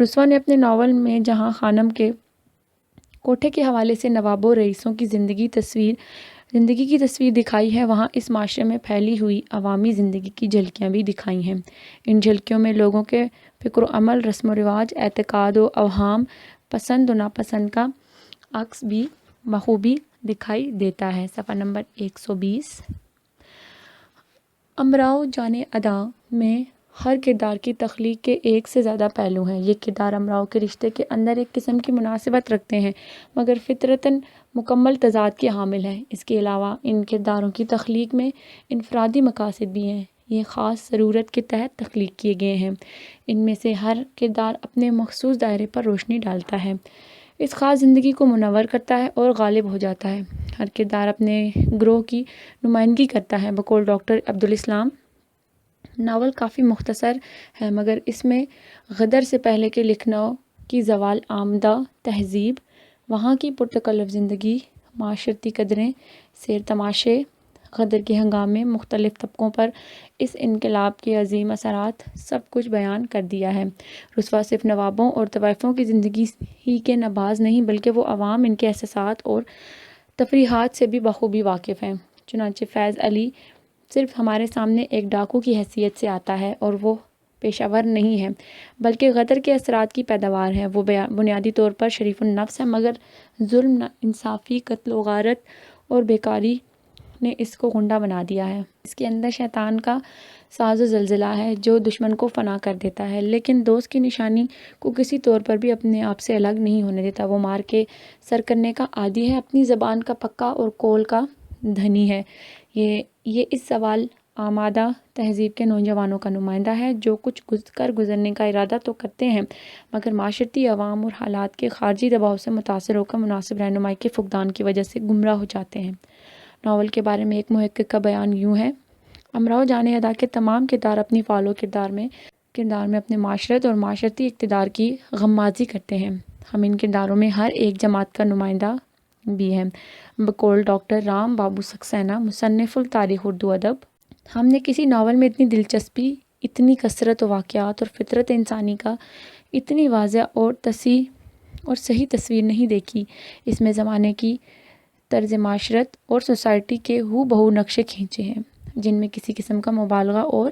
Speaker 1: رسوا نے اپنے ناول میں جہاں خانم کے کوٹھے کے حوالے سے نوابوں رئیسوں کی زندگی کی تصویر دکھائی ہے، وہاں اس معاشرے میں پھیلی ہوئی عوامی زندگی کی جھلکیاں بھی دکھائی ہیں۔ ان جھلکیوں میں لوگوں کے فکر و عمل، رسم و رواج، اعتقاد و اوہام، پسند و ناپسند کا عکس بھی بخوبی دکھائی دیتا ہے۔ صفحہ نمبر 120۔ امراؤ جان ادا میں ہر کردار کی تخلیق کے ایک سے زیادہ پہلو ہیں۔ یہ کردار امراؤ کے رشتے کے اندر ایک قسم کی مناسبت رکھتے ہیں مگر فطرتاً مکمل تضاد کے حامل ہیں۔ اس کے علاوہ ان کرداروں کی تخلیق میں انفرادی مقاصد بھی ہیں۔ یہ خاص ضرورت کے تحت تخلیق کیے گئے ہیں۔ ان میں سے ہر کردار اپنے مخصوص دائرے پر روشنی ڈالتا ہے، اس خاص زندگی کو منور کرتا ہے اور غالب ہو جاتا ہے۔ ہر کردار اپنے گروہ کی نمائندگی کرتا ہے۔ بقول ڈاکٹر عبدالاسلام، ناول کافی مختصر ہے مگر اس میں غدر سے پہلے کے لکھنؤ کی زوال آمدہ تہذیب، وہاں کی پرتکلف زندگی، معاشرتی قدریں، سیر تماشے، غدر کے ہنگامے، مختلف طبقوں پر اس انقلاب کے عظیم اثرات، سب کچھ بیان کر دیا ہے۔ رسوا صرف نوابوں اور طوائفوں کی زندگی ہی کے نباز نہیں بلکہ وہ عوام، ان کے احساسات اور تفریحات سے بھی بخوبی واقف ہیں۔ چنانچہ فیض علی صرف ہمارے سامنے ایک ڈاکو کی حیثیت سے آتا ہے اور وہ پیشہ ور نہیں ہے بلکہ غدر کے اثرات کی پیداوار ہے۔ وہ بنیادی طور پر شریف النفس ہے، مگر ظلم، ناانصافی، قتل و غارت اور بیکاری نے اس کو غنڈہ بنا دیا ہے۔ اس کے اندر شیطان کا ساز و زلزلہ ہے جو دشمن کو فنا کر دیتا ہے، لیکن دوست کی نشانی کو کسی طور پر بھی اپنے آپ سے الگ نہیں ہونے دیتا۔ وہ مار کے سر کرنے کا عادی ہے، اپنی زبان کا پکا اور قول کا دھنی ہے۔ یہ اس زوال آمادہ تہذیب کے نوجوانوں کا نمائندہ ہے جو کچھ کر گزرنے کا ارادہ تو کرتے ہیں مگر معاشرتی عوام اور حالات کے خارجی دباؤ سے متاثر ہو کر مناسب رہنمائی کے فقدان کی وجہ سے گمراہ ہو جاتے ہیں۔ ناول کے بارے میں ایک محقق کا بیان یوں ہے: امراؤ جان ادا کے تمام کردار اپنی فعال و کردار میں اپنے معاشرت اور معاشرتی اقتدار کی غمازی کرتے ہیں۔ ہم ان کرداروں میں ہر ایک جماعت کا نمائندہ بھی ہیں۔ بقول ڈاکٹر رام بابو سکسینہ، مصنف التاریخ اردو ادب، ہم نے کسی ناول میں اتنی دلچسپی، اتنی کثرت و واقعات اور فطرت انسانی کا اتنی واضح اور صحیح تصویر نہیں دیکھی۔ اس میں زمانے کی طرز معاشرت اور سوسائٹی کے ہو بہو نقشے کھینچے ہیں جن میں کسی قسم کا مبالغہ اور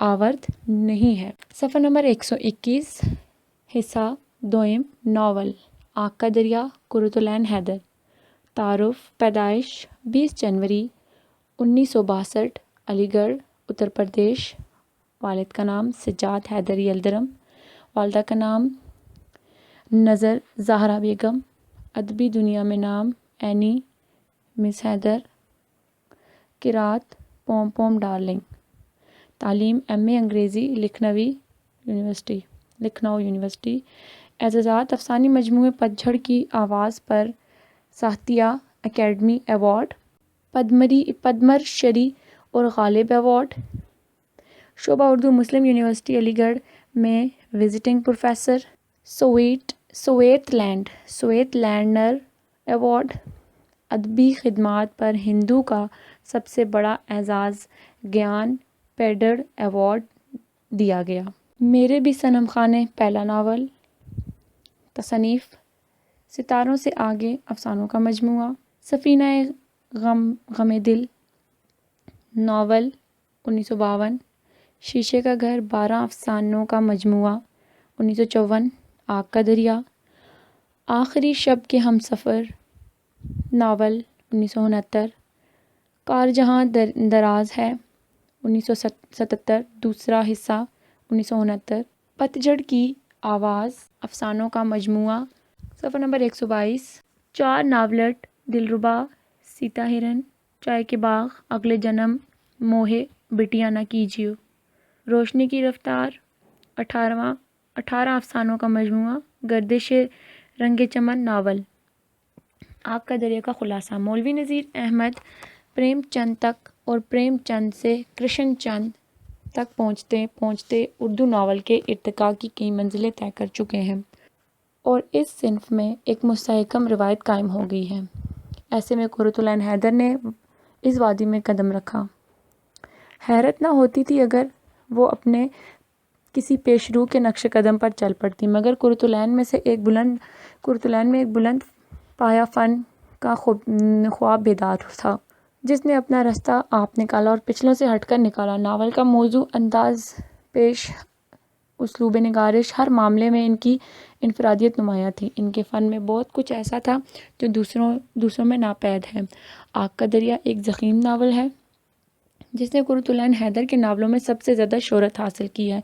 Speaker 1: آورد نہیں ہے۔ صفحہ نمبر 121، حصہ دوئم، ناول آگ کا دریا، قرۃ العین حیدر۔ تعارف: پیدائش 20 جنوری 1962، علی گڑھ، اتر پردیش۔ والد کا نام سجاد حیدر یلدرم، والدہ کا نام نظر زہرا بیگم، ادبی دنیا میں نام اینی مس حیدر، قرأت پوم پوم ڈارلنگ۔ تعلیم ایم اے انگریزی لکھنؤ یونیورسٹی۔ اعزازات: افسانوی مجموعے پتجھڑ کی آواز پر ساہتیہ اکیڈمی ایوارڈ، پدم شری اور غالب ایوارڈ۔ شعبہ اردو، مسلم یونیورسٹی علی گڑھ میں visiting professor. Soviet lander award. ادبی خدمات پر ہندو کا سب سے بڑا اعزاز گیان پیڈر ایوارڈ دیا گیا۔ میرے بھی صنم خانے پہلا ناول۔ تصنیف: ستاروں سے آگے افسانوں کا مجموعہ۔ سفینہ غم دل، ناول 1952۔ شیشے کا گھر، 12 افسانوں کا مجموعہ، 1954۔ آگ کا دریا، آخری شب کے ہمسفر، ناول 1969۔ کار جہاں دراز ہے، 1977، دوسرا حصہ، 1969۔ پتجھڑ کی آواز، افسانوں کا مجموعہ۔ صفحہ نمبر 122، 4 ناولٹ، دلربا، سیتا ہرن، چائے کے باغ، اگلے جنم، موہے، بٹیا نہ کیجیو۔ روشنی کی رفتار، 18 افسانوں کا مجموعہ، گردش رنگ چمن، ناول۔ آگ کا دریا کا خلاصہ، مولوی نذیر احمد پریم چند تک اور پریم چند سے کرشن چند تک پہنچتے اردو ناول کے ارتقاء کی کئی منزلیں طے کر چکے ہیں اور اس صنف میں ایک مستحکم روایت قائم ہو گئی ہے۔ ایسے میں قرۃ العین حیدر نے اس وادی میں قدم رکھا۔ حیرت نہ ہوتی تھی اگر وہ اپنے کسی پیشرو کے نقش قدم پر چل پڑتی، مگر قرۃ العین میں ایک بلند پایہ فن کا خواب بیدار تھا جس نے اپنا رستہ آپ نکالا اور پچھلوں سے ہٹ کر نکالا۔ ناول کا موضوع، انداز پیش، اسلوب نگارش، ہر معاملے میں ان کی انفرادیت نمایاں تھی۔ ان کے فن میں بہت کچھ ایسا تھا جو دوسروں میں ناپید ہے۔ آگ کا دریا ایک ضخیم ناول ہے جس نے قرۃ العین حیدر کے ناولوں میں سب سے زیادہ شہرت حاصل کی ہے۔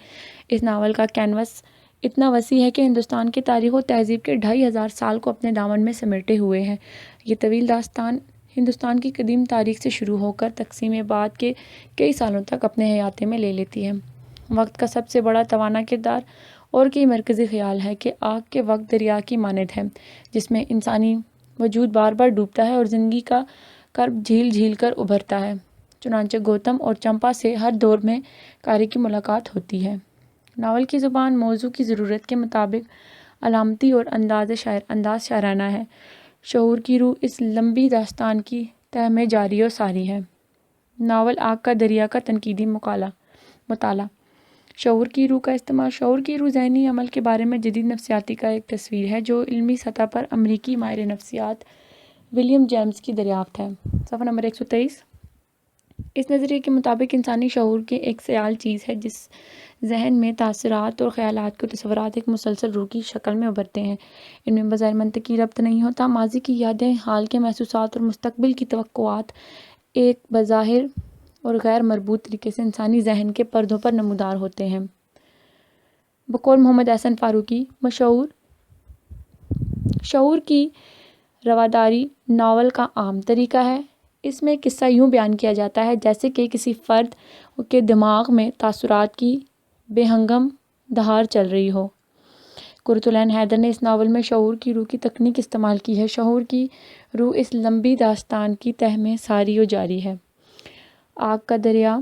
Speaker 1: اس ناول کا کینوس اتنا وسیع ہے کہ ہندوستان کی تاریخ و تہذیب کے 2500 سال کو اپنے دامن میں سمیٹے ہوئے ہے۔ یہ طویل داستان ہندوستان کی قدیم تاریخ سے شروع ہو کر تقسیم بعد کے کئی سالوں تک اپنے احاطے میں لے لیتی ہے۔ وقت کا سب سے بڑا توانا کردار اور کی مرکزی خیال ہے کہ آگ کے وقت دریا کی مانند ہے جس میں انسانی وجود بار بار ڈوبتا ہے اور زندگی کا کرب جھیل جھیل کر ابھرتا ہے۔ چنانچہ گوتم اور چمپا سے ہر دور میں قاری کی ملاقات ہوتی ہے۔ ناول کی زبان موضوع کی ضرورت کے مطابق علامتی اور انداز شاعرانہ ہے۔ شعور کی روح اس لمبی داستان کی تہ میں جاری و ساری ہے۔ ناول آگ کا دریا کا تنقیدی مطالعہ۔ شعور کی روح کا استعمال۔ شعور کی روح ذہنی عمل کے بارے میں جدید نفسیاتی کا ایک تصور ہے جو علمی سطح پر امریکی ماہر نفسیات ولیم جیمز کی دریافت ہے۔ صفحہ نمبر 123، اس نظریے کے مطابق انسانی شعور کی ایک سیال چیز ہے ذہن میں تاثرات اور خیالات کے تصورات ایک مسلسل روح کی شکل میں ابھرتے ہیں۔ ان میں بظاہر منطقی ربط نہیں ہوتا، ماضی کی یادیں، حال کے محسوسات اور مستقبل کی توقعات ایک بظاہر اور غیر مربوط طریقے سے انسانی ذہن کے پردوں پر نمودار ہوتے ہیں۔ بقول محمد احسن فاروقی، شعور کی رواداری ناول کا عام طریقہ ہے۔ اس میں قصہ یوں بیان کیا جاتا ہے جیسے کہ کسی فرد کے دماغ میں تاثرات کی بے ہنگم دھار چل رہی ہو۔ قرۃ العین حیدر نے اس ناول میں شعور کی روح کی تکنیک استعمال کی ہے۔ شعور کی روح اس لمبی داستان کی تہہ میں ساری و جاری ہے۔ آگ کا دریا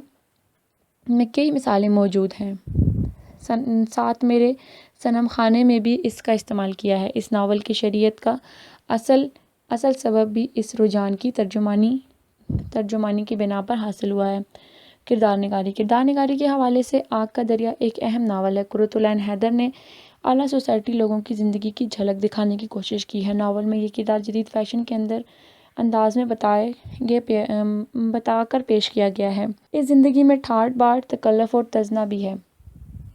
Speaker 1: میں کئی مثالیں موجود ہیں۔ ساتھ میرے صنم خانے میں بھی اس کا استعمال کیا ہے۔ اس ناول کی شہرت کا اصل سبب بھی اس رجحان کی ترجمانی کی بنا پر حاصل ہوا ہے۔ کردار نگاری کے حوالے سے آگ کا دریا ایک اہم ناول ہے۔ قرۃ العین حیدر نے اعلیٰ سوسائٹی لوگوں کی زندگی کی جھلک دکھانے کی کوشش کی ہے۔ ناول میں یہ کردار جدید فیشن کے انداز میں بتا کر پیش کیا گیا ہے۔ اس زندگی میں ٹھاٹھ باٹھ، تکلف اور تزنا بھی ہے۔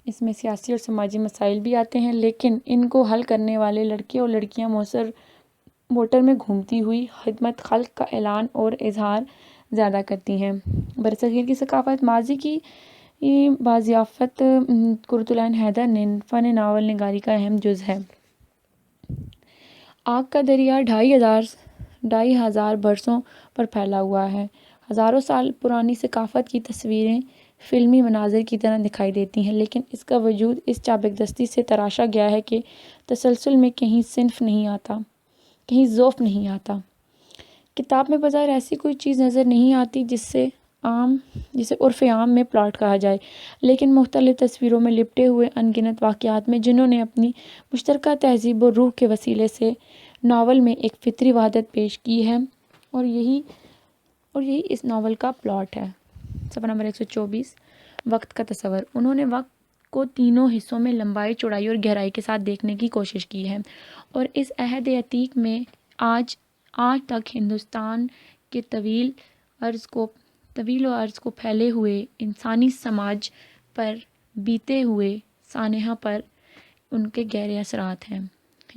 Speaker 1: اس میں سیاسی اور سماجی مسائل بھی آتے ہیں، لیکن ان کو حل کرنے والے لڑکے اور لڑکیاں موثر موٹر میں گھومتی ہوئی خدمت خلق کا اعلان اور اظہار زیادہ کرتی ہیں۔ برصغیر کی ثقافت ماضی کی بازیافت قرۃ العین حیدر نے فن ناول نگاری کا اہم جز ہے۔ آگ کا دریا 2500 برسوں پر پھیلا ہوا ہے۔ ہزاروں سال پرانی ثقافت کی تصویریں فلمی مناظر کی طرح دکھائی دیتی ہیں، لیکن اس کا وجود اس چابک دستی سے تراشا گیا ہے کہ تسلسل میں کہیں صنف نہیں آتا، کہیں ذوف نہیں آتا۔ کتاب میں بظاہر ایسی کوئی چیز نظر نہیں آتی جسے عرف عام میں پلاٹ کہا جائے، لیکن مختلف تصویروں میں لپٹے ہوئے ان گنت واقعات میں جنہوں نے اپنی مشترکہ تہذیب و روح کے وسیلے سے ناول میں ایک فطری وحدت پیش کی ہے، اور یہی اس ناول کا پلاٹ ہے۔ صفحہ نمبر 124، وقت کا تصور۔ انہوں نے وقت کو تینوں حصوں میں لمبائی، چوڑائی اور گہرائی کے ساتھ دیکھنے کی کوشش کی ہے، اور اس عہد عتیق میں آج تک ہندوستان کے طویل و عرض کو پھیلے ہوئے انسانی سماج پر بیتے ہوئے سانحہ پر ان کے گہرے اثرات ہیں،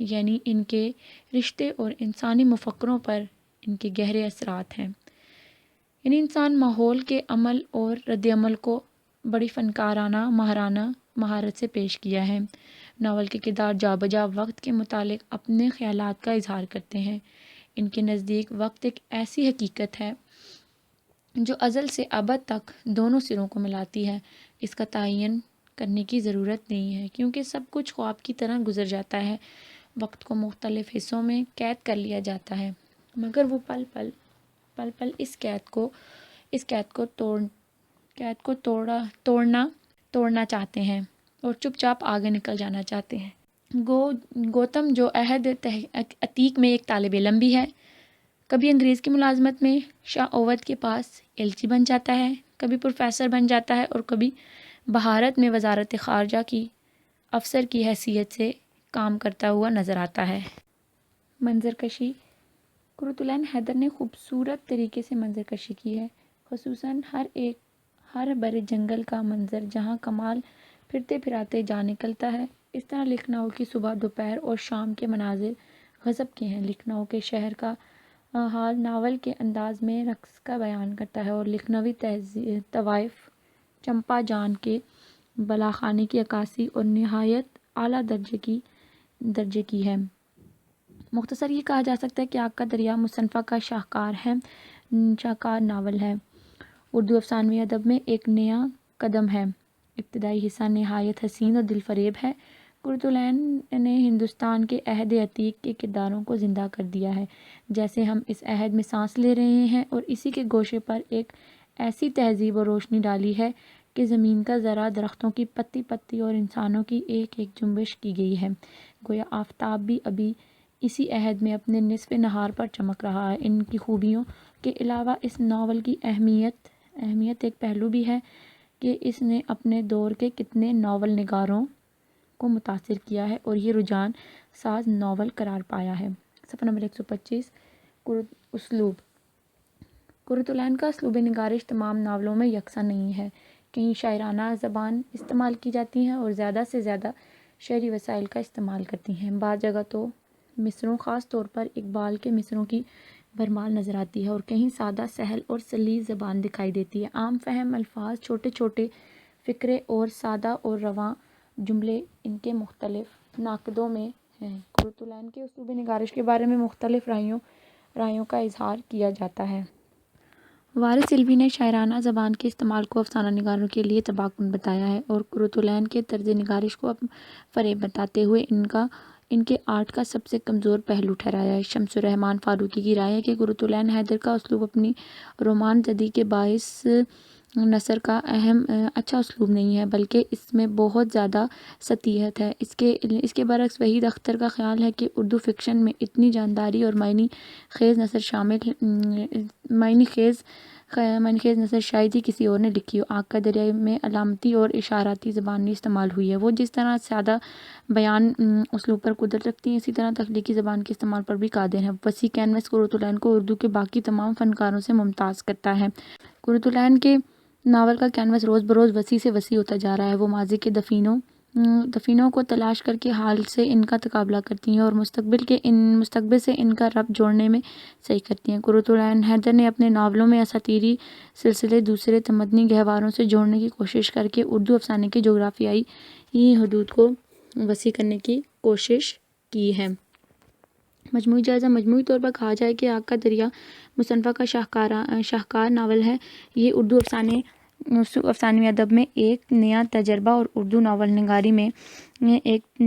Speaker 1: یعنی ان کے رشتے اور انسانی مفکروں پر ان کے گہرے اثرات ہیں۔ یعنی انسان ماحول کے عمل اور رد عمل کو بڑی فنکارانہ مہارت سے پیش کیا ہے۔ ناول کے کردار جا بجا وقت کے متعلق اپنے خیالات کا اظہار کرتے ہیں۔ ان کے نزدیک وقت ایک ایسی حقیقت ہے جو ازل سے ابد تک دونوں سروں کو ملاتی ہے۔ اس کا تعین کرنے کی ضرورت نہیں ہے، کیونکہ سب کچھ خواب کی طرح گزر جاتا ہے۔ وقت کو مختلف حصوں میں قید کر لیا جاتا ہے، مگر وہ پل پل اس قید کو توڑنا چاہتے ہیں اور چپ چاپ آگے نکل جانا چاہتے ہیں۔ گوتم جو عہد عتیق میں ایک طالب علم بھی ہے، کبھی انگریز کی ملازمت میں شاہ اوود کے پاس ایلچی بن جاتا ہے، کبھی پروفیسر بن جاتا ہے، اور کبھی بھارت میں وزارت خارجہ کی افسر کی حیثیت سے کام کرتا ہوا نظر آتا ہے۔ منظر کشی۔ قرۃ العین حیدر نے خوبصورت طریقے سے منظر کشی کی ہے، خصوصاً ہر برے جنگل کا منظر جہاں کمال پھرتے پھراتے جا نکلتا ہے۔ اس طرح لکھنؤ کی صبح، دوپہر اور شام کے مناظر غضب کے ہیں۔ لکھنؤ کے شہر کا حال ناول کے انداز میں رقص کا بیان کرتا ہے، اور لکھنوی طوائف چمپا جان کے بالاخانے کی عکاسی اور نہایت اعلیٰ درجے کی ہے۔ مختصر یہ کہا جا سکتا ہے کہ آگ کا دریا مصنفہ کا شاہکار ناول ہے، اردو افسانوی ادب میں ایک نیا قدم ہے۔ ابتدائی حصہ نہایت حسین اور دل فریب ہے۔ قرۃ العین نے ہندوستان کے عہد عتیق کے کرداروں کو زندہ کر دیا ہے، جیسے ہم اس عہد میں سانس لے رہے ہیں، اور اسی کے گوشے پر ایک ایسی تہذیب و روشنی ڈالی ہے کہ زمین کا ذرہ، درختوں کی پتی پتی اور انسانوں کی ایک ایک جنبش کی گئی ہے۔ گویا آفتاب بھی ابھی اسی عہد میں اپنے نصف نہار پر چمک رہا ہے۔ ان کی خوبیوں کے علاوہ اس ناول کی اہمیت ایک پہلو بھی ہے کہ اس نے اپنے دور کے کتنے ناول نگاروں کو متاثر کیا ہے اور یہ رجحان ساز ناول قرار پایا ہے۔ صفحہ نمبر 125، اسلوب۔ قرۃ العین کا اسلوب نگارش تمام ناولوں میں یکساں نہیں ہے۔ کہیں شاعرانہ زبان استعمال کی جاتی ہیں اور زیادہ سے زیادہ شعری وسائل کا استعمال کرتی ہیں۔ بعض جگہ تو مصروں، خاص طور پر اقبال کے مصروں کی بھرمار نظر آتی ہے اور کہیں سادہ، سہل اور سلیس زبان دکھائی دیتی ہے۔ عام فہم الفاظ، چھوٹے چھوٹے فقرے اور سادہ اور رواں جملے ان کے مختلف نقدوں میں ہیں۔ قرۃ کے اسلوب نگارش کے بارے میں مختلف رائیوں کا اظہار کیا جاتا ہے۔ وارث علوی نے شاعرانہ زبان کے استعمال کو افسانہ نگاروں کے لیے تباہ کن بتایا ہے اور قرۃ کے طرز نگارش کو فریب بتاتے ہوئے ان کے آرٹ کا سب سے کمزور پہلو ٹھہرایا ہے۔ شمس الرحمن فاروقی کی رائے ہے کہ قرۃ حیدر کا اسلوب اپنی رومان زدی کے باعث نثر کا اچھا اسلوب نہیں ہے، بلکہ اس میں بہت زیادہ سطحیت ہے۔ اس کے برعکس وحید اختر کا خیال ہے کہ اردو فکشن میں اتنی جانداری اور معنی خیز نثر شاید ہی کسی اور نے لکھی ہو۔ آگ کا دریا میں علامتی اور اشاراتی زبان استعمال ہوئی ہے۔ وہ جس طرح سادہ بیان اسلوب پر قدرت رکھتی ہیں، اسی طرح تخلیقی زبان کے استعمال پر بھی قادر ہیں۔ وسیع کینوس قرۃ کو اردو کے باقی تمام فنکاروں سے ممتاز کرتا ہے۔ قرۃ کے ناول کا کینوس روز بروز وسیع سے وسیع ہوتا جا رہا ہے۔ وہ ماضی کے دفینوں کو تلاش کر کے حال سے ان کا تقابلہ کرتی ہیں اور مستقبل سے ان کا ربط جوڑنے میں سعی کرتی ہیں۔ قرۃ حیدر نے اپنے ناولوں میں اساطیری سلسلے دوسرے تمدنی گہواروں سے جوڑنے کی کوشش کر کے اردو افسانے کی جغرافیائی حدود کو وسیع کرنے کی کوشش کی ہے۔ مجموعی جائزہ: مجموعی طور پر کہا جائے کہ آگ کا دریا مصنفہ کا شاہکار ناول ہے۔ یہ اردو افسانوی ادب میں ایک نیا تجربہ اور اردو ناول نگاری میں ایک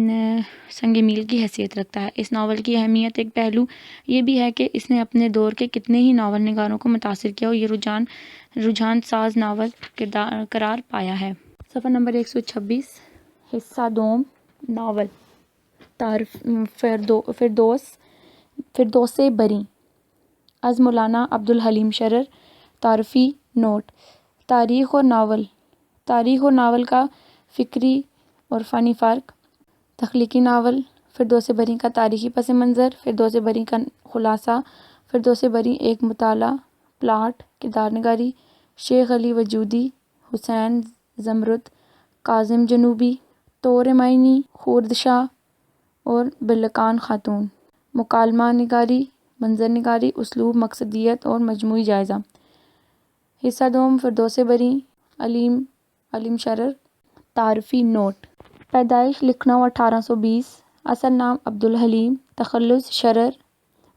Speaker 1: سنگ میل کی حیثیت رکھتا ہے۔ اس ناول کی اہمیت ایک پہلو یہ بھی ہے کہ اس نے اپنے دور کے کتنے ہی ناول نگاروں کو متاثر کیا اور یہ رجحان ساز ناول قرار پایا ہے۔ صفحہ نمبر 126 حصہ دوم ناول فردوس بری از مولانا عبدالحلیم شرر تعارفی نوٹ: تاریخ اور ناول کا فکری اور فنی فرق: تخلیقی ناول: فردوس بری کا تاریخی پس منظر: فردوس بری کا خلاصہ: فردوس بری ایک مطالعہ، پلاٹ، کردار نگاری: شیخ علی وجودی، حسین زمرد، کاظم جنوبی، طور معینی، خورد شاہ اور بلقان خاتون: مکالمہ نگاری، منظر نگاری، اسلوب، مقصدیت اور مجموعی جائزہ: حصہ دوم فردوس بری علیم شرر تعارفی نوٹ: پیدائش لکھنؤ 1820، اصل نام عبدالحلیم تخلص شرر،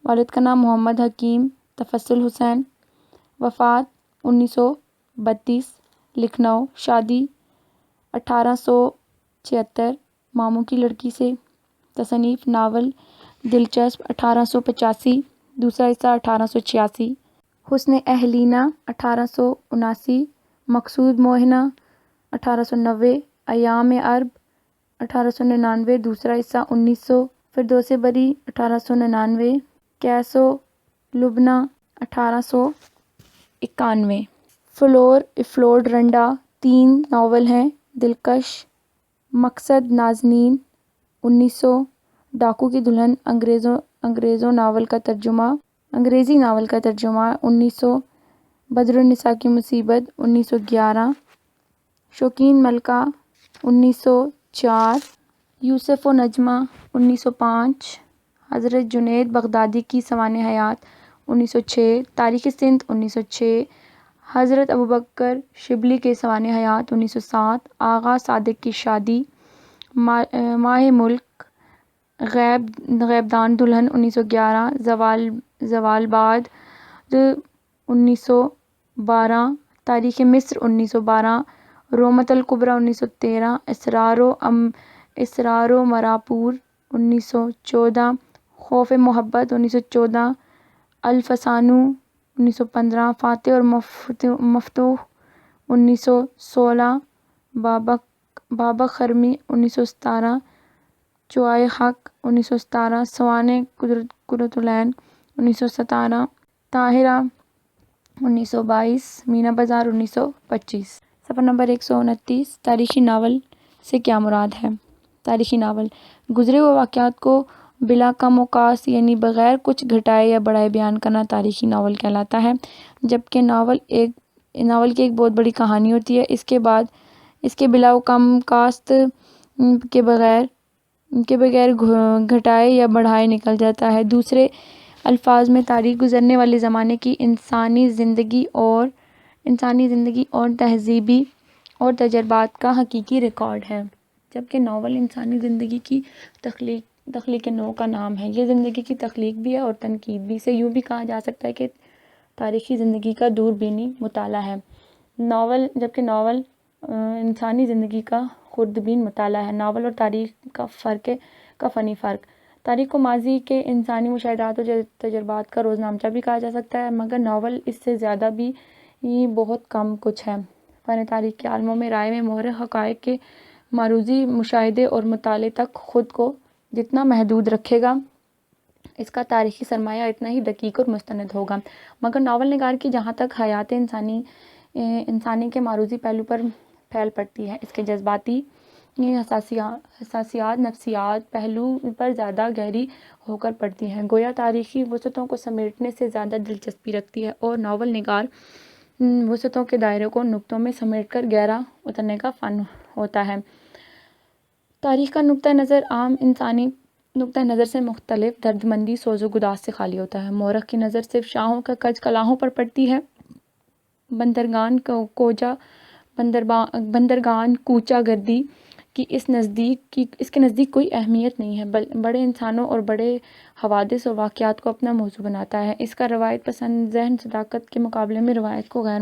Speaker 1: والد کا نام محمد حکیم تفضل حسین، وفات 1932 لکھنؤ، شادی 1876 ماموں کی لڑکی سے، تصنیف ناول دلچسپ 1885، دوسرا حصہ 1886، حسن اہلینا 1879، مقصود موہنہ 1890، ایام عرب 1899، دوسرا حصہ 1900، فردوس بری 1899، کیس و لبنہ 1891۔ فلورڈ رنڈا 3 ناول ہیں: دلکش، مقصد نازنین 1900، ڈاکو کی دلہن انگریزی ناول کا ترجمہ 1900، بدر النساء کی مصیبت 1911، شوکین ملکہ 1904، یوسف و نجمہ 1905، حضرت جنید بغدادی کی سوانح حیات 1906، تاریخ سندھ 1906، حضرت ابوبکر شبلی کے سوانح حیات 1907، آغا صادق کی شادی، ماہ ملک، غیبدان دلہن 1911، زوال بعد 1912، تاریخ مصر 1912، رومۃ الکبریٰ 1913، اسرار و مراپور 1914، خوف محبت 1914، الفسانو 1915، فاتح اور مفتوح 1916، بابک خرمی 1917، چوائے حق 1917، سوانح قرۃ 1917، طاہرہ 1922، مینا بازار 1925۔ صفحہ نمبر 129 تاریخی ناول سے کیا مراد ہے؟ تاریخی ناول گزرے ہوئے واقعات کو بلا کم و کاس یعنی بغیر کچھ گھٹائے یا بڑھائے بیان کرنا تاریخی ناول کہلاتا ہے، جبکہ ناول ایک ناول کی ایک بہت بڑی کہانی ہوتی ہے. اس کے بعد اس کے بلا و کم کاسٹ کے بغیر گھٹائے یا بڑھائے نکل جاتا ہے. دوسرے الفاظ میں تاریخ گزرنے والے زمانے کی انسانی زندگی اور تہذیبی اور تجربات کا حقیقی ریکارڈ ہے، جبکہ ناول انسانی زندگی کی تخلیق نو کا نام ہے. یہ زندگی کی تخلیق بھی ہے اور تنقید بھی. اسے یوں بھی کہا جا سکتا ہے کہ تاریخی زندگی کا دوربینی مطالعہ ہے، جبکہ ناول انسانی زندگی کا خوردبین مطالعہ ہے. ناول اور تاریخ کا فنی فرق. تاریخ کو ماضی کے انسانی مشاہدات اور تجربات کا روزنامچہ بھی کہا جا سکتا ہے، مگر ناول اس سے زیادہ بھی بہت کم کچھ ہے. فن تاریخ کے عالموں میں رائے میں مورخ حقائق کے معروضی مشاہدے اور مطالعے تک خود کو جتنا محدود رکھے گا، اس کا تاریخی سرمایہ اتنا ہی دقیق اور مستند ہوگا. مگر ناول نگار کی جہاں تک حیات انسانی کے معروضی پہلو پر پھیل پڑتی ہے، اس کے جذباتی حساسیات نفسیات پہلو پر زیادہ گہری ہو کر پڑتی ہیں. گویا تاریخی وسعتوں کو سمیٹنے سے زیادہ دلچسپی رکھتی ہے اور ناول نگار وسعتوں کے دائرے کو نقطوں میں سمیٹ کر گہرا اترنے کا فن ہوتا ہے. تاریخ کا نقطہ نظر عام انسانی نقطہ نظر سے مختلف، دردمندی، سوز و گداز سے خالی ہوتا ہے. مورخ کی نظر صرف شاہوں کا کج کلاہوں پر پڑتی ہے. بندرگان کوچہ گردی کی اس کے نزدیک کوئی اہمیت نہیں ہے، بڑے انسانوں اور بڑے حوادث اور واقعات کو اپنا موضوع بناتا ہے. اس کا روایت پسند ذہن صداقت کے مقابلے میں روایت کو غیر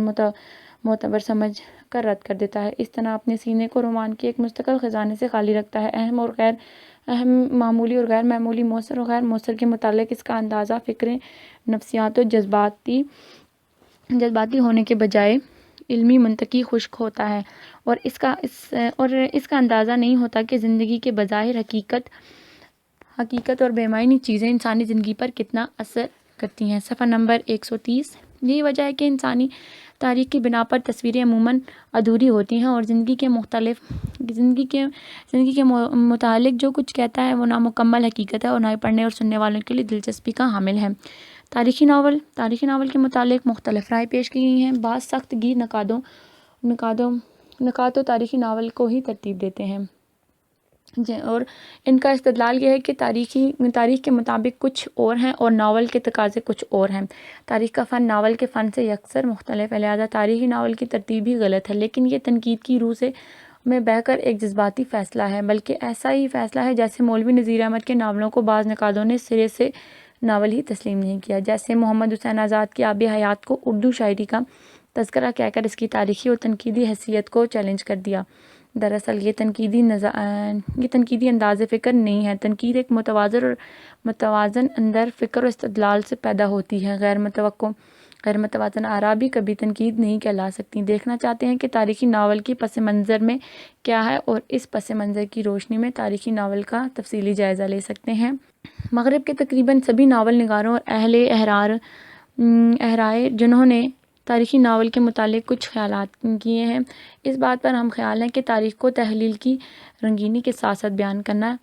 Speaker 1: معتبر سمجھ کر رد کر دیتا ہے. اس طرح اپنے سینے کو رومان کے ایک مستقل خزانے سے خالی رکھتا ہے. اہم اور غیر اہم، معمولی اور غیر معمولی، مؤثر اور غیر مؤثر کے متعلق اس کا اندازہ فکریں، نفسیات اور جذباتی ہونے کے بجائے علمی منطقی خشک ہوتا ہے، اور اس کا اندازہ نہیں ہوتا کہ زندگی کے بظاہر حقیقت اور بے معنی چیزیں انسانی زندگی پر کتنا اثر کرتی ہیں. صفحہ نمبر 130. یہی وجہ ہے کہ انسانی تاریخ کی بنا پر تصویریں عموماً ادھوری ہوتی ہیں اور زندگی کے متعلق جو کچھ کہتا ہے وہ نامکمل حقیقت ہے اور نہ ہی پڑھنے اور سننے والوں کے لیے دلچسپی کا حامل ہے. تاریخی ناول کے متعلق مختلف رائے پیش کی گئی ہیں. بعض سخت گیر نکات و تاریخی ناول کو ہی ترتیب دیتے ہیں، اور ان کا استدلال یہ ہے کہ تاریخ کے مطابق کچھ اور ہیں اور ناول کے تقاضے کچھ اور ہیں. تاریخ کا فن ناول کے فن سے یکسر مختلف ہے، لہذا تاریخی ناول کی ترتیب ہی غلط ہے. لیکن یہ تنقید کی روح میں بہہ کر ایک جذباتی فیصلہ ہے، بلکہ ایسا ہی فیصلہ ہے جیسے مولوی نذیر احمد کے ناولوں کو بعض نقادوں نے سرے سے ناول ہی تسلیم نہیں کیا، جیسے محمد حسین آزاد کی آب حیات کو اردو شاعری کا تذکرہ کہہ کر اس کی تاریخی اور تنقیدی حیثیت کو چیلنج کر دیا. دراصل یہ تنقیدی انداز فکر نہیں ہے. تنقید ایک متوازن اندر فکر و استدلال سے پیدا ہوتی ہے. غیر متوازن آراء بھی کبھی تنقید نہیں کہلا سکتی. دیکھنا چاہتے ہیں کہ تاریخی ناول کی پس منظر میں کیا ہے، اور اس پس منظر کی روشنی میں تاریخی ناول کا تفصیلی جائزہ لے سکتے ہیں. مغرب کے تقریباً سبھی ناول نگاروں اور اہل اہرائے جنہوں نے تاریخی ناول کے متعلق کچھ خیالات کیے ہیں، اس بات پر ہم خیال ہیں کہ تاریخ کو تحلیل کی رنگینی کے ساتھ ساتھ بیان کرنا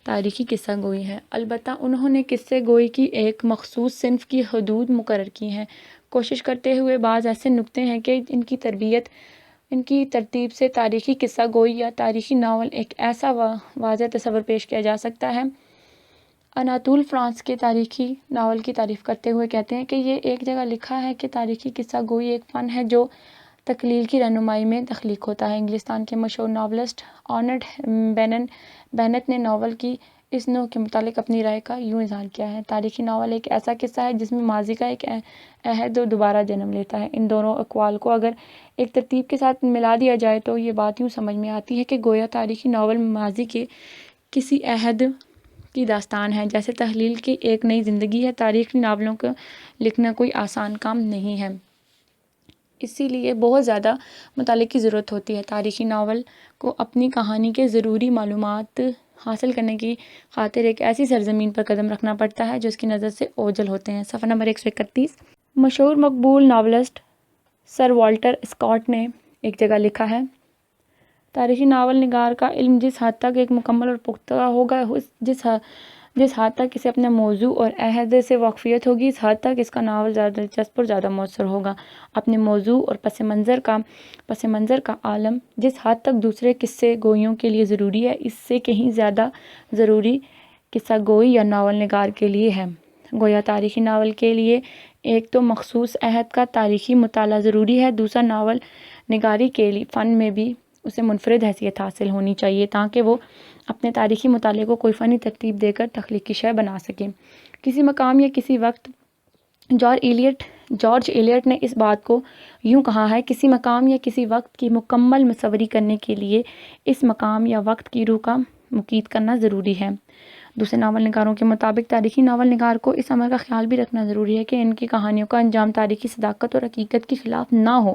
Speaker 1: تاریخی قصہ گوئی ہے. البتہ انہوں نے قصے گوئی کی ایک مخصوص صنف کی حدود مقرر کی ہیں، کوشش کرتے ہوئے بعض ایسے نکتے ہیں کہ ان کی ترتیب سے تاریخی قصہ گوئی یا تاریخی ناول ایک ایسا واضح تصور پیش کیا جا سکتا ہے. اناطول فرانس کے تاریخی ناول کی تعریف کرتے ہوئے کہتے ہیں کہ یہ ایک جگہ لکھا ہے کہ تاریخی قصہ گوئی ایک فن ہے جو تخلیل کی رہنمائی میں تخلیق ہوتا ہے. انگلستان کے مشہور ناولسٹ آرنڈ بینٹ نے ناول کی اس نوع کے متعلق اپنی رائے کا یوں اظہار کیا ہے: تاریخی ناول ایک ایسا قصہ ہے جس میں ماضی کا ایک عہد دوبارہ جنم لیتا ہے. ان دونوں اقوال کو اگر ایک ترتیب کے ساتھ ملا دیا جائے تو یہ بات یوں سمجھ میں آتی ہے کہ گویا تاریخی ناول ماضی کے کسی عہد کی داستان ہے، جیسے تحلیل کی ایک نئی زندگی ہے. تاریخی ناولوں کو لکھنا کوئی آسان کام نہیں ہے، اسی لیے بہت زیادہ مطالعے کی ضرورت ہوتی ہے. تاریخی ناول کو اپنی کہانی کے ضروری معلومات حاصل کرنے کی خاطر ایک ایسی سرزمین پر قدم رکھنا پڑتا ہے جو اس کی نظر سے اوجھل ہوتے ہیں. صفحہ نمبر 131. مشہور مقبول ناولسٹ سر والٹر اسکاٹ نے ایک جگہ لکھا ہے: تاریخی ناول نگار کا علم جس حد تک ایک مکمل اور پختہ ہوگا، جس حد تک اسے اپنے موضوع اور عہدے سے واقفیت ہوگی، اس حد تک اس کا ناول زیادہ دلچسپ اور زیادہ مؤثر ہوگا۔ اپنے موضوع اور پس منظر کا عالم جس حد تک دوسرے قصے گوئیوں کے لیے ضروری ہے، اس سے کہیں زیادہ ضروری قصہ گوئی یا ناول نگار کے لیے ہے۔ گویا تاریخی ناول کے لیے ایک تو مخصوص عہد کا تاریخی مطالعہ ضروری ہے، دوسرا ناول نگاری کے فن میں بھی اسے منفرد حیثیت حاصل ہونی چاہیے تاکہ وہ اپنے تاریخی مطالعے کو کوئی فنی ترتیب دے کر تخلیقی شے بنا سکے۔ کسی مقام یا کسی وقت جارج ایلیٹ نے اس بات کو یوں کہا ہے: کسی مقام یا کسی وقت کی مکمل مصوری کرنے کے لیے اس مقام یا وقت کی روح کا مقید کرنا ضروری ہے۔ دوسرے ناول نگاروں کے مطابق تاریخی ناول نگار کو اس امر کا خیال بھی رکھنا ضروری ہے کہ ان کی کہانیوں کا انجام تاریخی صداقت اور حقیقت کے خلاف نہ ہو،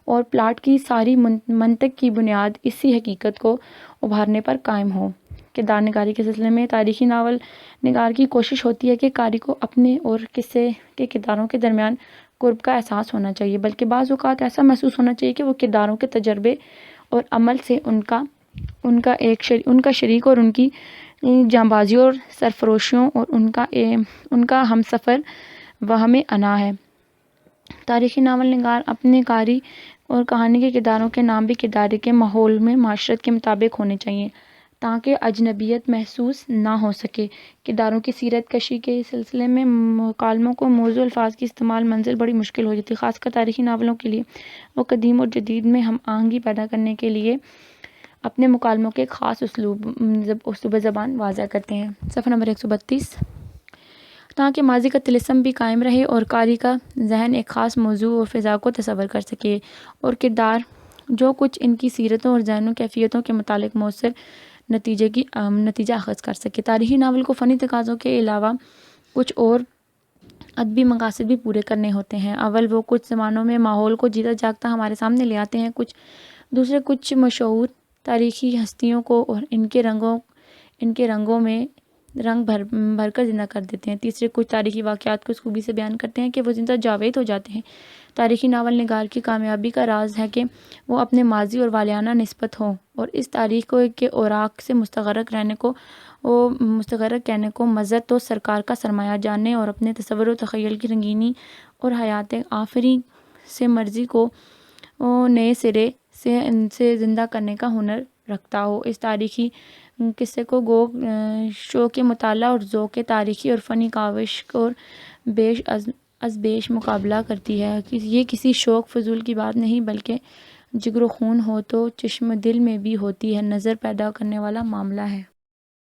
Speaker 1: اور پلاٹ کی ساری منطق کی بنیاد اسی حقیقت کو ابھارنے پر قائم ہو۔ کردار نگاری کے سلسلے میں تاریخی ناول نگار کی کوشش ہوتی ہے کہ قاری کو اپنے اور قصے کے کرداروں کے درمیان قرب کا احساس ہونا چاہیے، بلکہ بعض اوقات ایسا محسوس ہونا چاہیے کہ وہ کرداروں کے تجربے اور عمل سے ان کا شریک اور ان کی جانبازیوں اور سرفروشیوں اور ان کا ہمسفر وہم انا ہے۔ تاریخی ناول نگار اپنے قاری اور کہانی کے کرداروں کے نام بھی کردار کے ماحول میں معاشرت کے مطابق ہونے چاہیے تاکہ اجنبیت محسوس نہ ہو سکے۔ کرداروں کی سیرت کشی کے سلسلے میں مکالموں کو موزوں الفاظ کی استعمال منزل بڑی مشکل ہو جاتی ہے، خاص کر تاریخی ناولوں کے لیے۔ وہ قدیم اور جدید میں ہم آہنگی پیدا کرنے کے لیے اپنے مکالموں کے ایک خاص اسلوب زبان واضح کرتے ہیں۔ صفحہ نمبر 132۔ تاکہ ماضی کا طلسم بھی قائم رہے اور قاری کا ذہن ایک خاص موضوع اور فضا کو تصور کر سکے، اور کردار جو کچھ ان کی سیرتوں اور ذہنوں کیفیتوں کے متعلق مؤثر نتیجہ اخذ کر سکے۔ تاریخی ناول کو فنی تقاضوں کے علاوہ کچھ اور ادبی مقاصد بھی پورے کرنے ہوتے ہیں۔ اول وہ کچھ زمانوں میں ماحول کو جیتا جاگتا ہمارے سامنے لے آتے ہیں، دوسرے کچھ مشہور تاریخی ہستیوں کو اور ان کے رنگوں میں رنگ بھر کر زندہ کر دیتے ہیں، تیسرے کچھ تاریخی واقعات کو اس خوبی سے بیان کرتے ہیں کہ وہ زندہ جاوید ہو جاتے ہیں۔ تاریخی ناول نگار کی کامیابی کا راز ہے کہ وہ اپنے ماضی اور والیانہ نسبت ہو اور اس تاریخ کے اوراق سے مستغرق کہنے کو مزت و سرکار کا سرمایہ جاننے اور اپنے تصور و تخیل کی رنگینی اور حیات آفریں سے مرضی کو نئے سرے سے زندہ کرنے کا ہنر رکھتا ہو۔ اس تاریخی قصے کو گو شوق مطالعہ اور ذوق تاریخی اور فنی کاوش اور بیش از بیش مقابلہ کرتی ہے۔ یہ کسی شوق فضول کی بات نہیں بلکہ جگر و خون ہو تو چشم دل میں بھی ہوتی ہے نظر پیدا کرنے والا معاملہ ہے۔